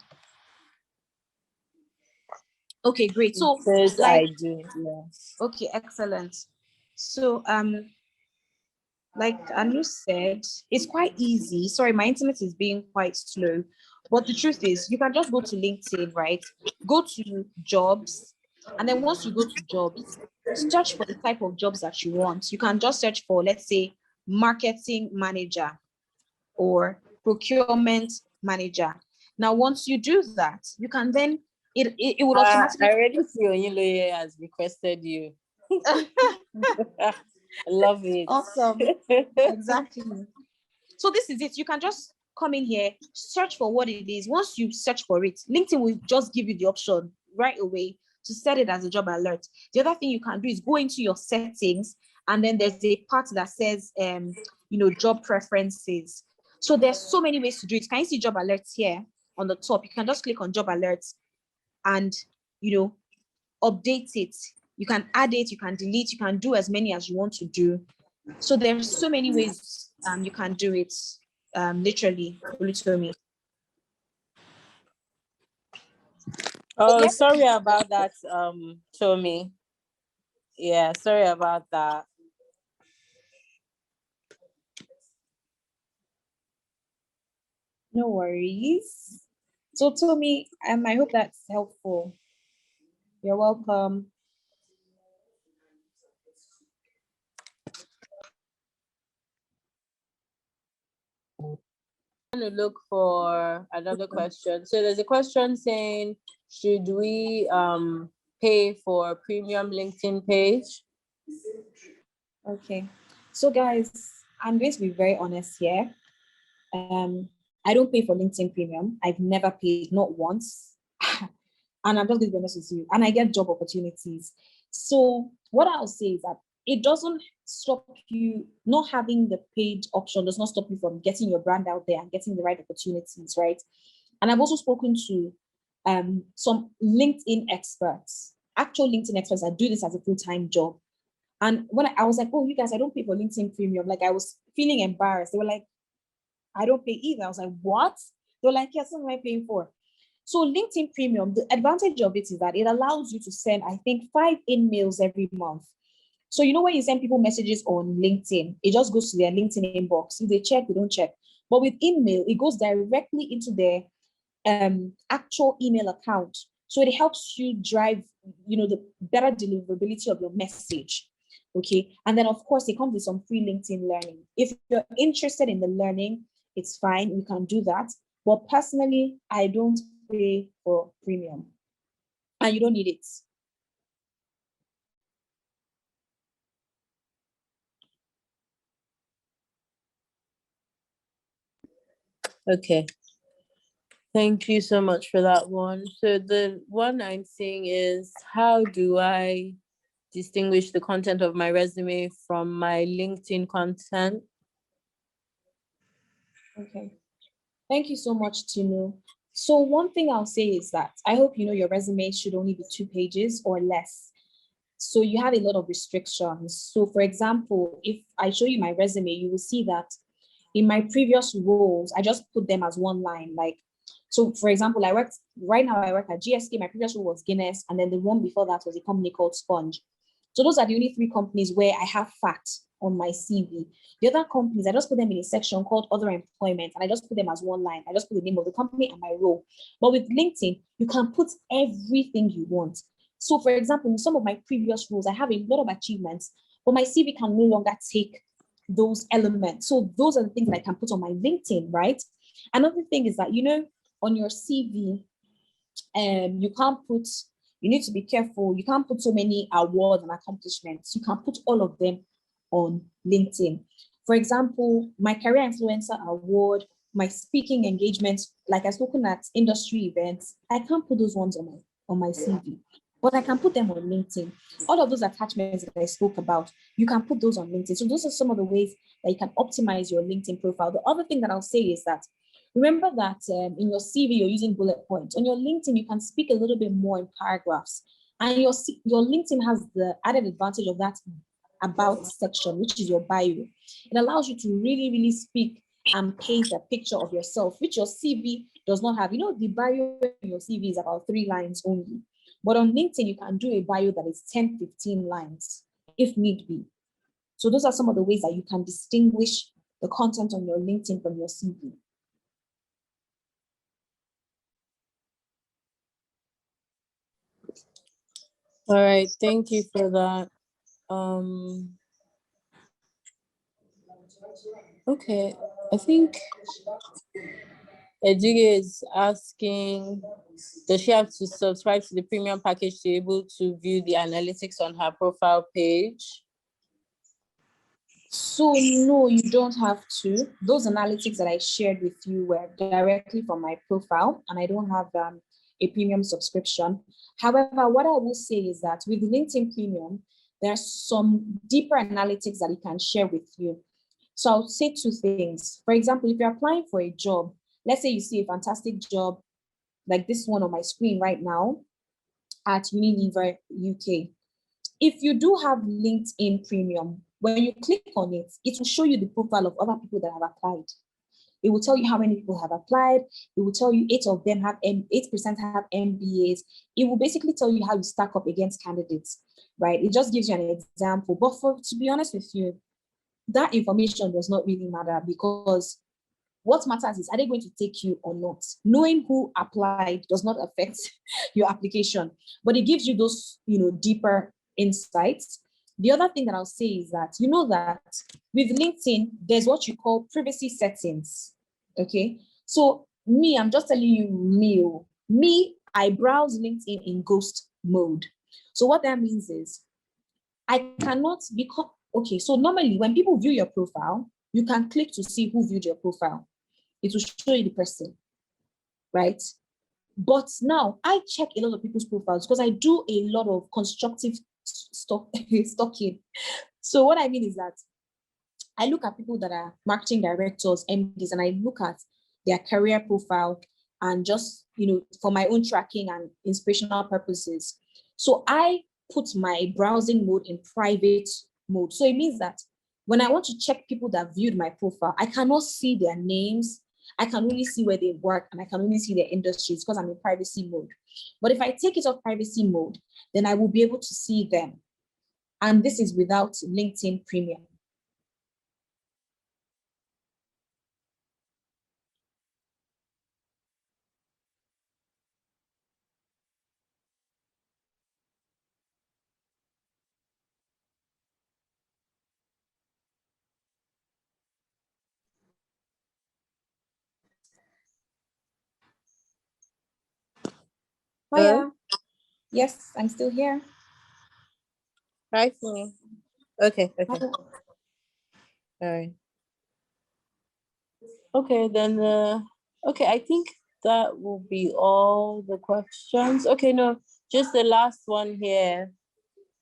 Okay, great. So I do. Yeah. Okay, excellent. So like Anu said, it's quite easy. Sorry, my internet is being quite slow. But the truth is, you can just go to LinkedIn, right? Go to jobs. And then once you go to jobs, search for the type of jobs that you want. You can just search for, let's say, marketing manager or procurement manager. Now, once you do that, you can then, it would automatically. I already see Oyinloye has requested you. Love it. Awesome. Exactly. So this is it. You can just come in here, search for what it is. Once you search for it, LinkedIn will just give you the option right away to set it as a job alert. The other thing you can do is go into your settings, and then there's a part that says, job preferences. So there's so many ways to do it. Can you see job alerts here on the top? You can just click on job alerts and, update it. You can add it, you can delete, you can do as many as you want to do. So there's so many ways you can do it. Literally, Olutomi. Oh, sorry about that, Tommy. Yeah, sorry about that. No worries. So Tommy, I hope that's helpful. You're welcome. I'm going to look for another question. So there's a question saying, should we pay for a premium LinkedIn page? Okay. So guys, I'm going to be very honest here. I don't pay for LinkedIn Premium. I've never paid, not once. And I'm just going to be honest with you. And I get job opportunities. So what I'll say is that it doesn't stop you, not having the paid option does not stop you from getting your brand out there and getting the right opportunities, right? And I've also spoken to some LinkedIn experts, actual LinkedIn experts that do this as a full-time job. And when I was like, oh, you guys, I don't pay for LinkedIn Premium. Like, I was feeling embarrassed. They were like, I don't pay either. I was like, what? They're like, yes, what am I paying for? So LinkedIn Premium, the advantage of it is that it allows you to send, I think, 5 emails every month. So when you send people messages on LinkedIn, it just goes to their LinkedIn inbox. If they check, they don't check. But with email, it goes directly into their actual email account. So it helps you drive, the better deliverability of your message. Okay. And then of course it comes with some free LinkedIn learning. If you're interested in the learning, it's fine. You can do that. But personally, I don't pay for premium. And you don't need it. Okay. Thank you so much for that one. So the one I'm seeing is, how do I distinguish the content of my resume from my LinkedIn content? Okay. Thank you so much, Tinu. So one thing I'll say is that I hope your resume should only be 2 pages or less. So you have a lot of restrictions. So for example, if I show you my resume, you will see that in my previous roles, I just put them as one line. So for example, I work at GSK. My previous role was Guinness. And then the one before that was a company called Sponge. So those are the only 3 companies where I have facts on my CV. The other companies, I just put them in a section called other employment, and I just put them as one line. I just put the name of the company and my role. But with LinkedIn, you can put everything you want. So for example, in some of my previous roles, I have a lot of achievements, but my CV can no longer take those elements. So those are the things that I can put on my LinkedIn, right? Another thing is that, on your CV, you need to be careful. You can't put so many awards and accomplishments. You can put all of them on LinkedIn. For example, my Career Influencer Award, my speaking engagements, like I've spoken at industry events, I can't put those ones on my CV, but I can put them on LinkedIn. All of those attachments that I spoke about, you can put those on LinkedIn. So those are some of the ways that you can optimize your LinkedIn profile. The other thing that I'll say is that remember that in your CV, you're using bullet points. On your LinkedIn, you can speak a little bit more in paragraphs. And your LinkedIn has the added advantage of that about section, which is your bio. It allows you to really, really speak and paint a picture of yourself, which your CV does not have. The bio in your CV is about 3 lines only. But on LinkedIn, you can do a bio that is 10, 15 lines, if need be. So those are some of the ways that you can distinguish the content on your LinkedIn from your CV. All right, thank you for that. Okay, I think Edige is asking, does she have to subscribe to the premium package to be able to view the analytics on her profile page? So no, you don't have to. Those analytics that I shared with you were directly from my profile, and I don't have a premium subscription. However, what I will say is that with LinkedIn Premium, there are some deeper analytics that it can share with you. So I'll say two things. For example, if you're applying for a job, let's say you see a fantastic job like this one on my screen right now at Unilever UK. If you do have LinkedIn Premium, when you click on it, it will show you the profile of other people that have applied. It will tell you how many people have applied. It will tell you 8% have MBAs. It will basically tell you how you stack up against candidates, right? It just gives you an example. But to be honest with you, that information does not really matter, because what matters is, are they going to take you or not? Knowing who applied does not affect your application, but it gives you those, deeper insights. The other thing that I'll say is that, that with LinkedIn, there's what you call privacy settings. Okay. So I'm just telling you, I browse LinkedIn in ghost mode. So what that means is I cannot become, okay. So normally when people view your profile, you can click to see who viewed your profile. It will show you the person, right? But now I check a lot of people's profiles because I do a lot of constructive stalking. So what I mean is that I look at people that are marketing directors, MDs, and I look at their career profile, and just, for my own tracking and inspirational purposes. So I put my browsing mode in private mode. So it means that when I want to check people that viewed my profile, I cannot see their names. I can only see where they work, and I can only see their industries because I'm in privacy mode. But if I take it off privacy mode, then I will be able to see them. And this is without LinkedIn Premium. Oh, yeah. Yes, I'm still here. Hi, Fiyin. Okay. All right. Okay, then, okay, I think that will be all the questions. Okay, no, just the last one here.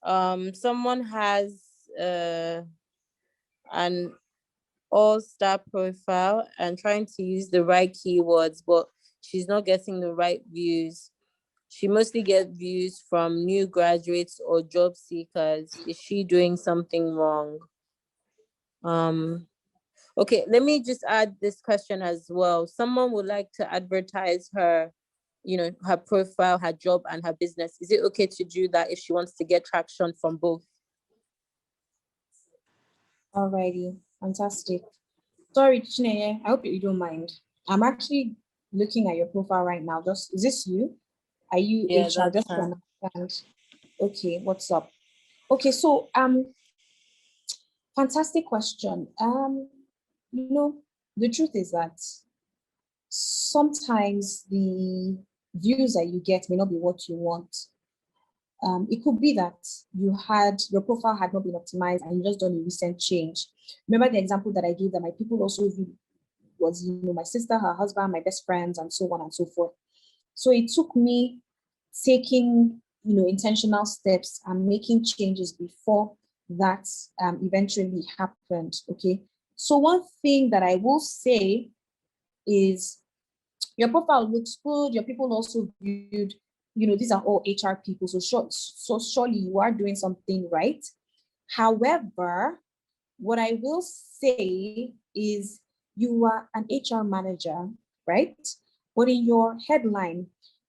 Someone has an all-star profile and trying to use the right keywords, but she's not getting the right views. She mostly gets views from new graduates or job seekers. Is she doing something wrong? Okay, let me just add this question as well. Someone would like to advertise her, her profile, her job, and her business. Is it okay to do that if she wants to get traction from both? Alrighty, fantastic. Sorry, Chineye, I hope you don't mind. I'm actually looking at your profile right now. Is this you? Are you HR? Just to understand. Okay, what's up? Okay, so fantastic question. The truth is that sometimes the views that you get may not be what you want. It could be that your profile had not been optimized and you just done a recent change. Remember the example that I gave, that my people also was, my sister, her husband, my best friends, and so on and so forth. So it took me taking, intentional steps and making changes before that eventually happened. Okay. So one thing that I will say is, your profile looks good. Your people also viewed, these are all HR people. So surely you are doing something right. However, what I will say is, you are an HR manager, right? But in your headline,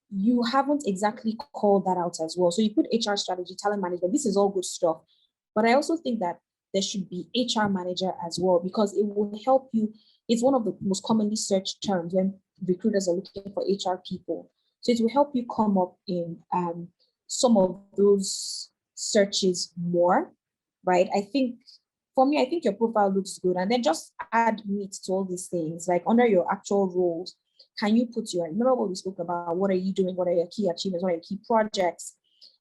you haven't exactly called that out as well. So you put HR strategy, talent management. This is all good stuff. But I also think that there should be HR manager as well, because it will help you. It's one of the most commonly searched terms when recruiters are looking for HR people. So it will help you come up in some of those searches more, right? For me, I think your profile looks good. And then just add meat to all these things, like under your actual roles. Can you remember what we spoke about? What are you doing? What are your key achievements? What are your key projects?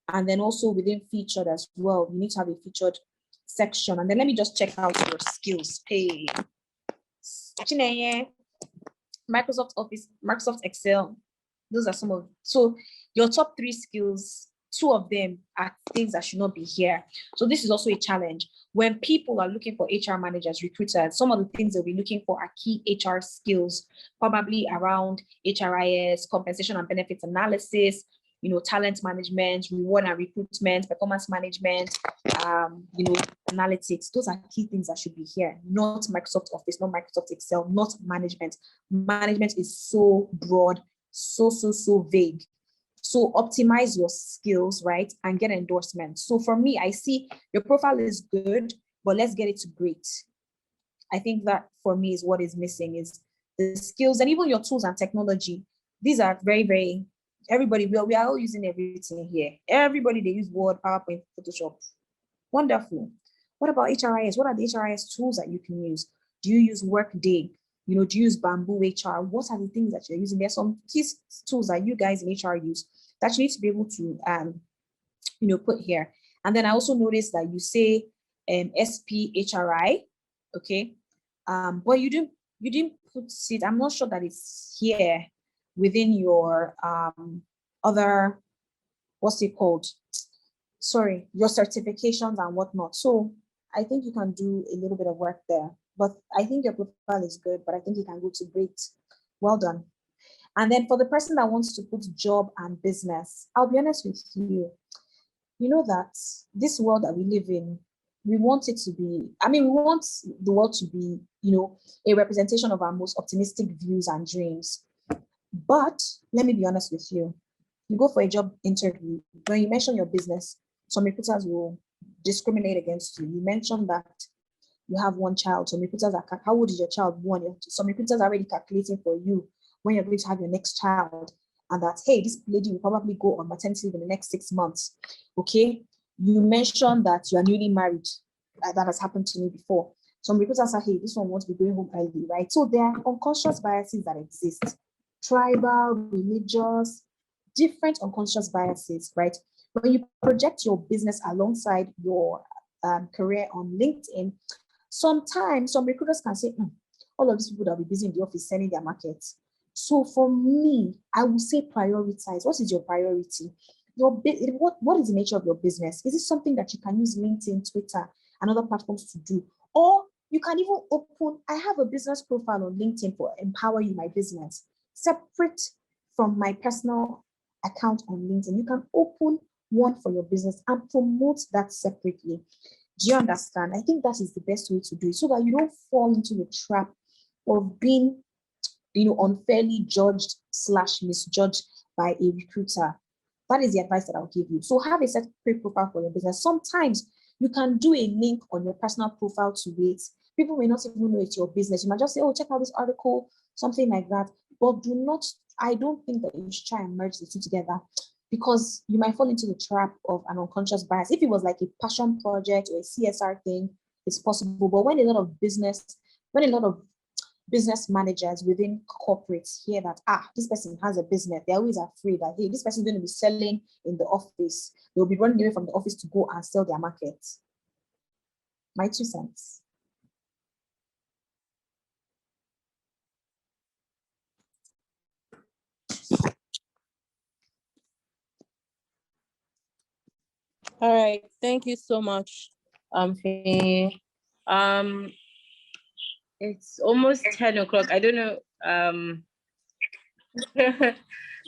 And then also within featured as well, you need to have a featured section, and then let me just check out your skills. Hey, Microsoft Office, Microsoft Excel. Those are some of, so your top 3 skills, 2 of them are things that should not be here. So this is also a challenge. When people are looking for HR managers, recruiters, some of the things they'll be looking for are key HR skills, probably around HRIS, compensation and benefits analysis, talent management, reward and recruitment, performance management, analytics. Those are key things that should be here, not Microsoft Office, not Microsoft Excel, not management. Management is so broad, so vague. So optimize your skills, right? And get endorsements. So for me, I see your profile is good, but let's get it to great. I think that for me is what is missing, is the skills and even your tools and technology. These are very, very, everybody, we are all using everything here. Everybody, they use Word, PowerPoint, Photoshop. Wonderful. What about HRIS? What are the HRIS tools that you can use? Do you use Workday? Do you use Bamboo HR? What are the things that you're using? There's some key tools that you guys in HR use that you need to be able to, put here. And then I also noticed that you say SPHRI, okay? But you didn't put it. I'm not sure that it's here within your other, what's it called? Sorry, your certifications and whatnot. So I think you can do a little bit of work there. But I think your profile is good, but I think you can go to great. Well done. And then for the person that wants to put job and business, I'll be honest with you. You know that this world that we live in, we want it to be, we want the world to be, a representation of our most optimistic views and dreams. But let me be honest with you. You go for a job interview, when you mention your business, some recruiters will discriminate against you. You mentioned that you have 1 child. Some recruiters are, how old is your child? 1. Some recruiters are already calculating for you when you're going to have your next child, and that, hey, this lady will probably go on maternity leave in the next 6 months. Okay. You mentioned that you are newly married. That has happened to me before. Some recruiters say, hey, this one wants to be going home early, right? So there are unconscious biases that exist. Tribal, religious, different unconscious biases, right? When you project your business alongside your career on LinkedIn, sometimes some recruiters can say, all of these people that will be busy in the office selling their markets. So for me, I would say prioritize. What is your priority? What is the nature of your business? Is it something that you can use LinkedIn, Twitter, and other platforms to do? Or you can even open, I have a business profile on LinkedIn for Empower You My Business, separate from my personal account on LinkedIn. You can open one for your business and promote that separately. Do you understand? I think that is the best way to do it, so that you don't fall into the trap of being, unfairly judged / misjudged by a recruiter. That is the advice that I'll give you. So have a separate profile for your business. Sometimes you can do a link on your personal profile to it. People may not even know it's your business. You might just say, oh, check out this article, something like that. But I don't think that you should try and merge the 2 together, because you might fall into the trap of an unconscious bias. If it was like a passion project or a CSR thing, it's possible. But when a lot of business managers within corporates hear that, this person has a business, they're always afraid that, hey, this person is going to be selling in the office. They'll be running away from the office to go and sell their markets. My 2 cents. All right, thank you so much, Fiyin. It's almost 10 o'clock. I don't know.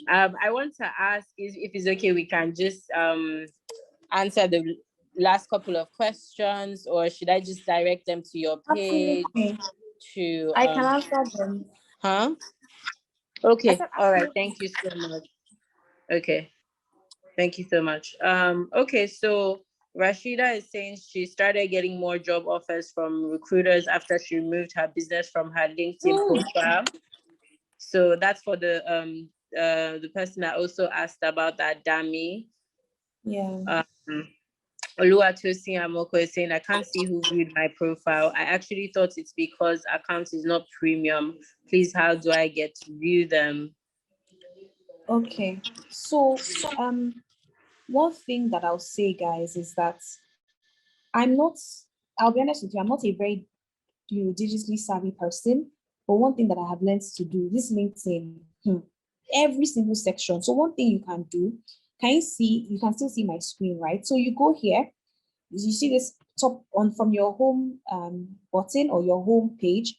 I want to ask if it's okay, we can just answer the last couple of questions, or should I just direct them to your page? Absolutely. I can answer them. Huh? Okay. All right. Thank you so much. Okay. Thank you so much. Okay, so Rashida is saying she started getting more job offers from recruiters after she removed her business from her LinkedIn profile. So that's for the person that also asked about that, Dami. Yeah. Oluwatosin Amoko is saying, I can't see who viewed my profile. I actually thought it's because account is not premium. Please, how do I get to view them? Okay. So one thing that I'll say, guys, is that I'm not I'll be honest with you, I'm not a very digitally savvy person, but one thing that I have learned to do, this LinkedIn, every single section. So one thing you can do, you can still see my screen, right? So you go here, you see this top on from your home button or your home page,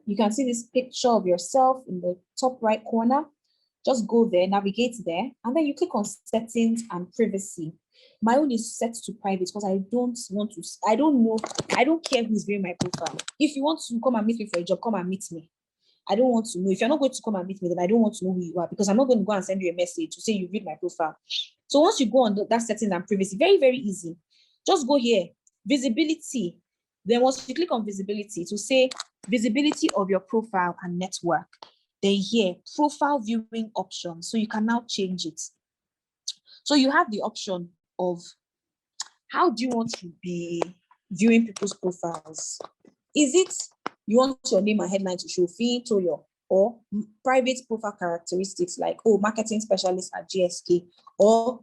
you can see this picture of yourself in the top right corner. Just go there, navigate there, and then you click on settings and privacy. My own is set to private because I don't care who's viewing my profile. If you want to come and meet me for a job, come and meet me. I don't want to know. If you're not going to come and meet me, then I don't want to know who you are, because I'm not going to go and send you a message to say you read my profile. So once you go on that settings and privacy, very, very easy. Just go here, visibility. Then once you click on visibility, to say visibility of your profile and network. Then here, profile viewing options. So you can now change it. So you have the option of how do you want to be viewing people's profiles? Is it you want your name and headline to show Fiyin Toyo, or private profile characteristics like, oh, marketing specialist at GSK, or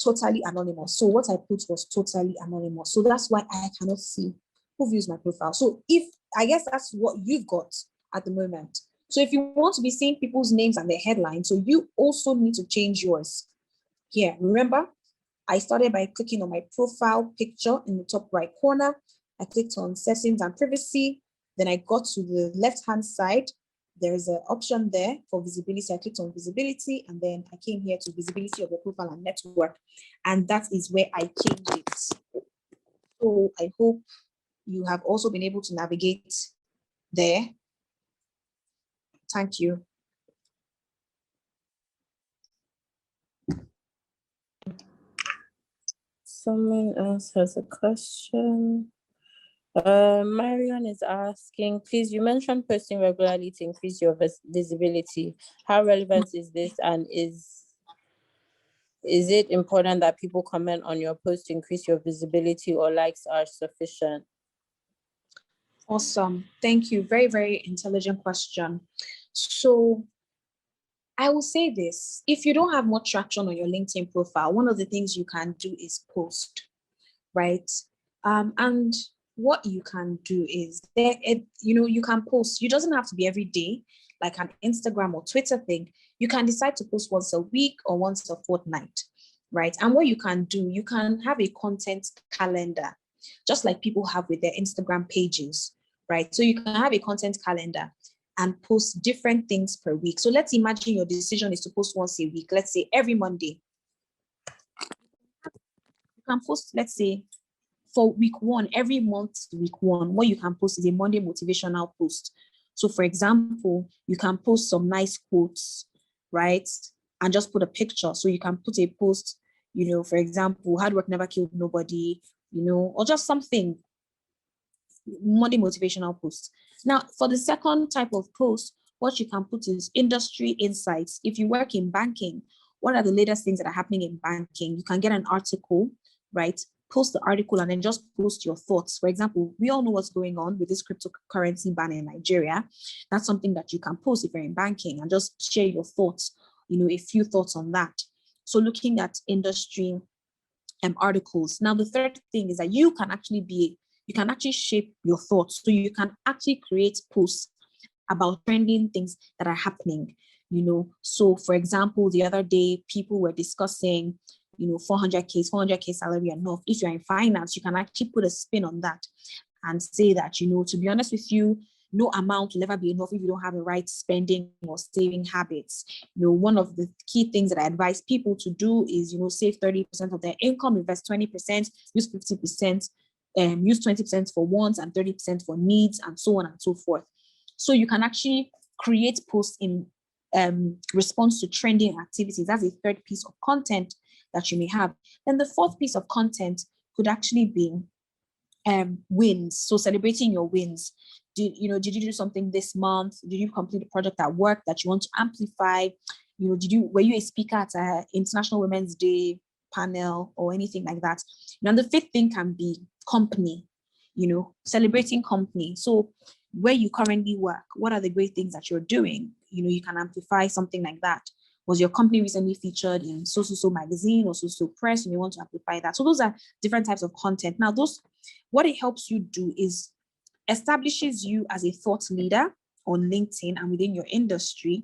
totally anonymous? So what I put was totally anonymous. So that's why I cannot see who views my profile. So I guess that's what you've got at the moment. So if you want to be seeing people's names and their headlines, so you also need to change yours. Here, remember, I started by clicking on my profile picture in the top right corner. I clicked on settings and privacy. Then I got to the left-hand side. There's an option there for visibility. I clicked on visibility, and then I came here to visibility of your profile and network. And that is where I changed it. So I hope you have also been able to navigate there. Thank you. Someone else has a question. Marion is asking, please, you mentioned posting regularly to increase your visibility. How relevant is this, and is it important that people comment on your post to increase your visibility, or likes are sufficient? Awesome. Thank you. Very, very intelligent question. So I will say this: if you don't have much traction on your LinkedIn profile, one of the things you can do is post, right? And what you can do is you can post. You doesn't have to be every day, like an Instagram or Twitter thing. You can decide to post once a week or once a fortnight, right? And what you can do, you can have a content calendar, just like people have with their Instagram pages, right? So you can have a content calendar and post different things per week. So let's imagine your decision is to post once a week. Let's say every Monday. You can post, let's say, for week one, every month, week one, what you can post is a Monday motivational post. So for example, you can post some nice quotes, right? And just put a picture. So you can put a post, for example, hard work never killed nobody, or just something, Monday motivational post. Now, for the second type of post, what you can put is industry insights. If you work in banking, what are the latest things that are happening in banking? You can get an article, right? Post the article and then just post your thoughts. For example, we all know what's going on with this cryptocurrency ban in Nigeria. That's something that you can post if you're in banking, and just share your thoughts, a few thoughts on that. So looking at industry articles. Now, the third thing is that you can actually shape your thoughts. So you can actually create posts about trending things that are happening, So for example, the other day, people were discussing, 400K salary enough. If you're in finance, you can actually put a spin on that and say that, to be honest with you, no amount will ever be enough if you don't have the right spending or saving habits. One of the key things that I advise people to do is, save 30% of their income, invest 20%, use 50%, use 20% for wants and 30% for needs, and so on and so forth. So you can actually create posts in response to trending activities. That's a third piece of content that you may have. Then the fourth piece of content could actually be wins. So celebrating your wins. Did you do something this month? Did you complete a project at work that you want to amplify? Were you a speaker at an International Women's Day panel or anything like that? And the fifth thing can be company, celebrating company. So where you currently work, what are the great things that you're doing? You can amplify something like that. Was your company recently featured in so magazine or so press, and you want to amplify that? So those are different types of content. Now, those what it helps you do is establishes you as a thought leader on LinkedIn and within your industry.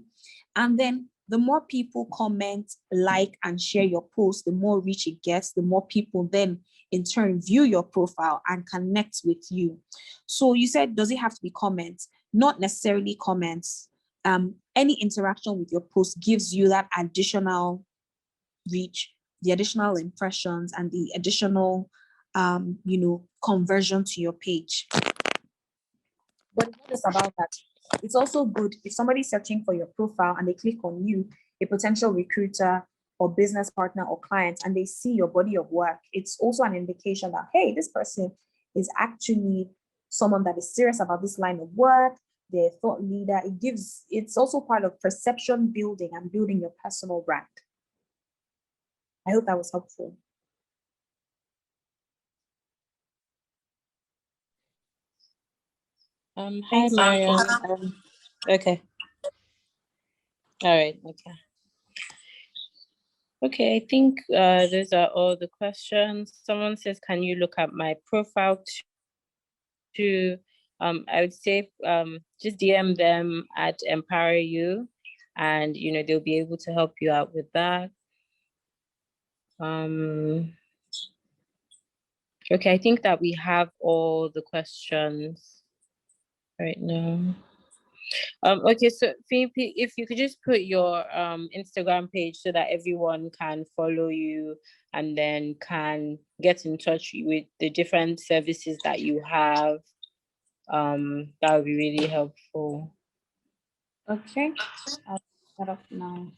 And then the more people comment, like, and share your post, the more reach it gets, the more people then in turn view your profile and connect with you. So you said, does it have to be comments? Not necessarily comments. Any interaction with your post gives you that additional reach, the additional impressions, and the additional, conversion to your page. But it's not just about that. It's also good if somebody's searching for your profile and they click on you, a potential recruiter or business partner or client, and they see your body of work. It's also an indication that, hey, this person is actually someone that is serious about this line of work. They're a thought leader. It's also part of perception building and building your personal brand. I hope that was helpful. Hi, Mariam. Okay. All right. Okay. Okay, I think those are all the questions. Someone says, can you look at my profile too? I would say just DM them at Empower You, and they'll be able to help you out with that. Okay, I think that we have all the questions right now. Okay, so if you could just put your Instagram page so that everyone can follow you and then can get in touch with the different services that you have, that would be really helpful. Okay, I'll start off now.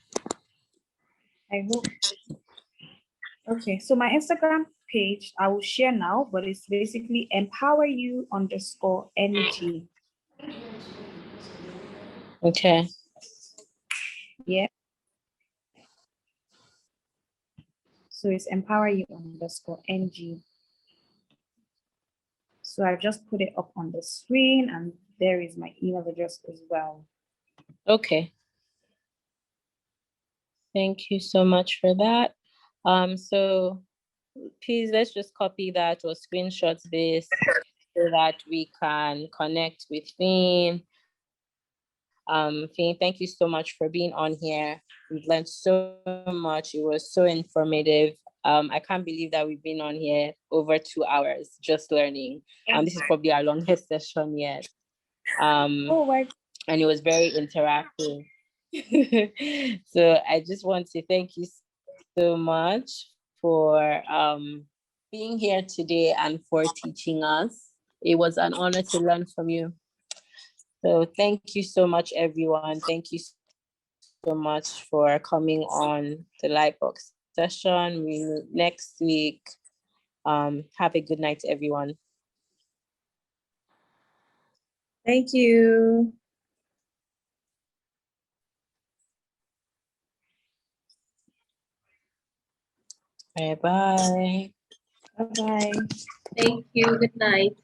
I hope. Okay, so my Instagram page I will share now, but it's basically empoweryou_ng. Okay. Yeah. So it's empoweryou_ng. So I've just put it up on the screen, and there is my email address as well. Okay. Thank you so much for that. So please, let's just copy that or screenshot this so that we can connect with Fiyin. Fiyin, thank you so much for being on here. We've learned so much. It was so informative. I can't believe that we've been on here over 2 hours just learning. This is probably our longest session yet. And it was very interactive. So I just want to thank you so much for being here today and for teaching us. It was an honor to learn from you. So thank you so much, everyone. Thank you so much for coming on the Lightbox session. We meet next week. Have a good night, everyone. Thank you. Bye-bye. Bye-bye. Thank you. Good night.